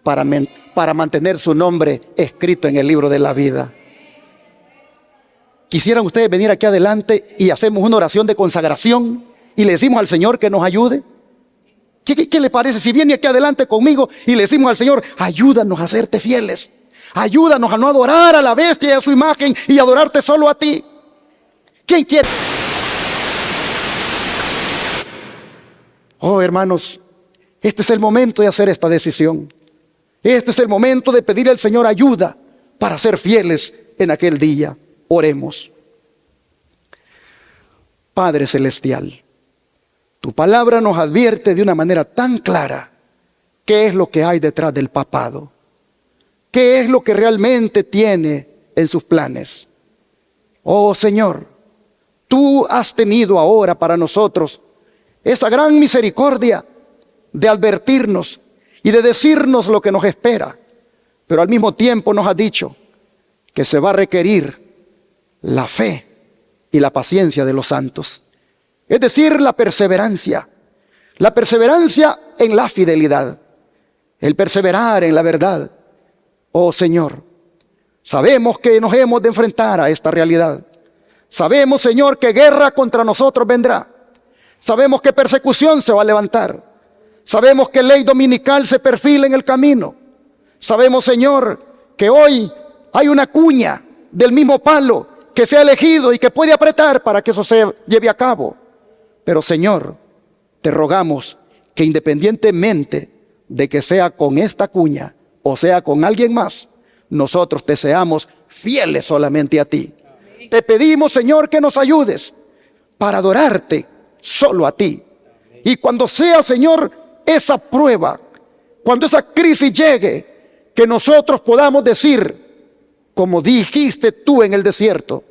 para mantener su nombre escrito en el libro de la vida. ¿Quisieran ustedes venir aquí adelante y hacemos una oración de consagración y le decimos al Señor que nos ayude? ¿Qué le parece si viene aquí adelante conmigo y le decimos al Señor: ayúdanos a serte fieles, ayúdanos a no adorar a la bestia y a su imagen y adorarte solo a ti? ¿Quién quiere? Oh, hermanos, este es el momento de hacer esta decisión. Este es el momento de pedir al Señor ayuda para ser fieles en aquel día. Oremos. Padre celestial, tu palabra nos advierte de una manera tan clara qué es lo que hay detrás del papado, qué es lo que realmente tiene en sus planes. Oh Señor, tú has tenido ahora para nosotros esa gran misericordia de advertirnos y de decirnos lo que nos espera, pero al mismo tiempo nos has dicho que se va a requerir la fe y la paciencia de los santos, es decir, la perseverancia en la fidelidad, el perseverar en la verdad. Oh Señor, sabemos que nos hemos de enfrentar a esta realidad. Sabemos, Señor, que guerra contra nosotros vendrá. Sabemos que persecución se va a levantar. Sabemos que ley dominical se perfila en el camino. Sabemos, Señor, que hoy hay una cuña del mismo palo que se ha elegido y que puede apretar para que eso se lleve a cabo. Pero, Señor, te rogamos que independientemente de que sea con esta cuña o sea con alguien más, nosotros te seamos fieles solamente a ti. Te pedimos, Señor, que nos ayudes para adorarte solo a ti. Y cuando sea, Señor, esa prueba, cuando esa crisis llegue, que nosotros podamos decir, como dijiste tú en el desierto: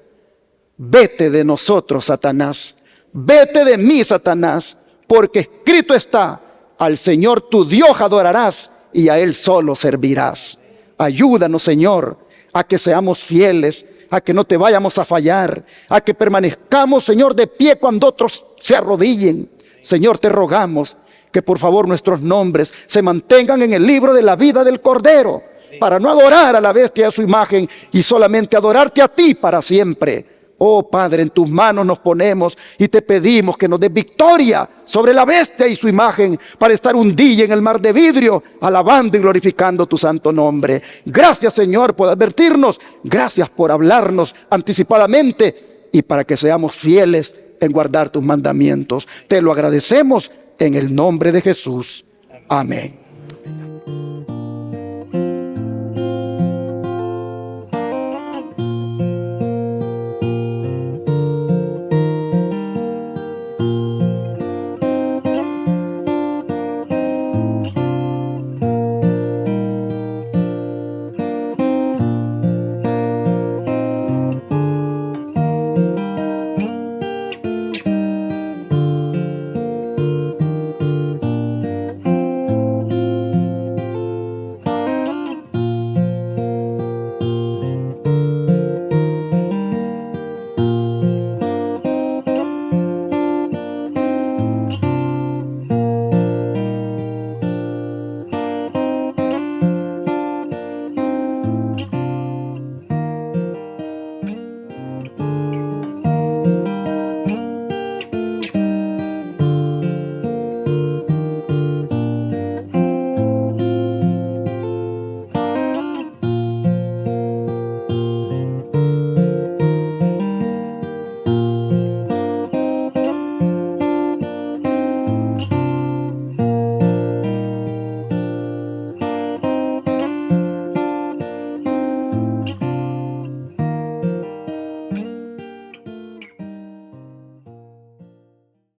vete de nosotros, Satanás, vete de mí, Satanás, porque escrito está: al Señor tu Dios adorarás y a Él solo servirás. Ayúdanos, Señor, a que seamos fieles, a que no te vayamos a fallar, a que permanezcamos, Señor, de pie cuando otros se arrodillen. Señor, te rogamos que por favor nuestros nombres se mantengan en el libro de la vida del Cordero, para no adorar a la bestia y a su imagen y solamente adorarte a ti para siempre. Oh Padre, en tus manos nos ponemos y te pedimos que nos des victoria sobre la bestia y su imagen para estar un día en el mar de vidrio alabando y glorificando tu santo nombre. Gracias, Señor, por advertirnos. Gracias por hablarnos anticipadamente y para que seamos fieles en guardar tus mandamientos. Te lo agradecemos en el nombre de Jesús. Amén.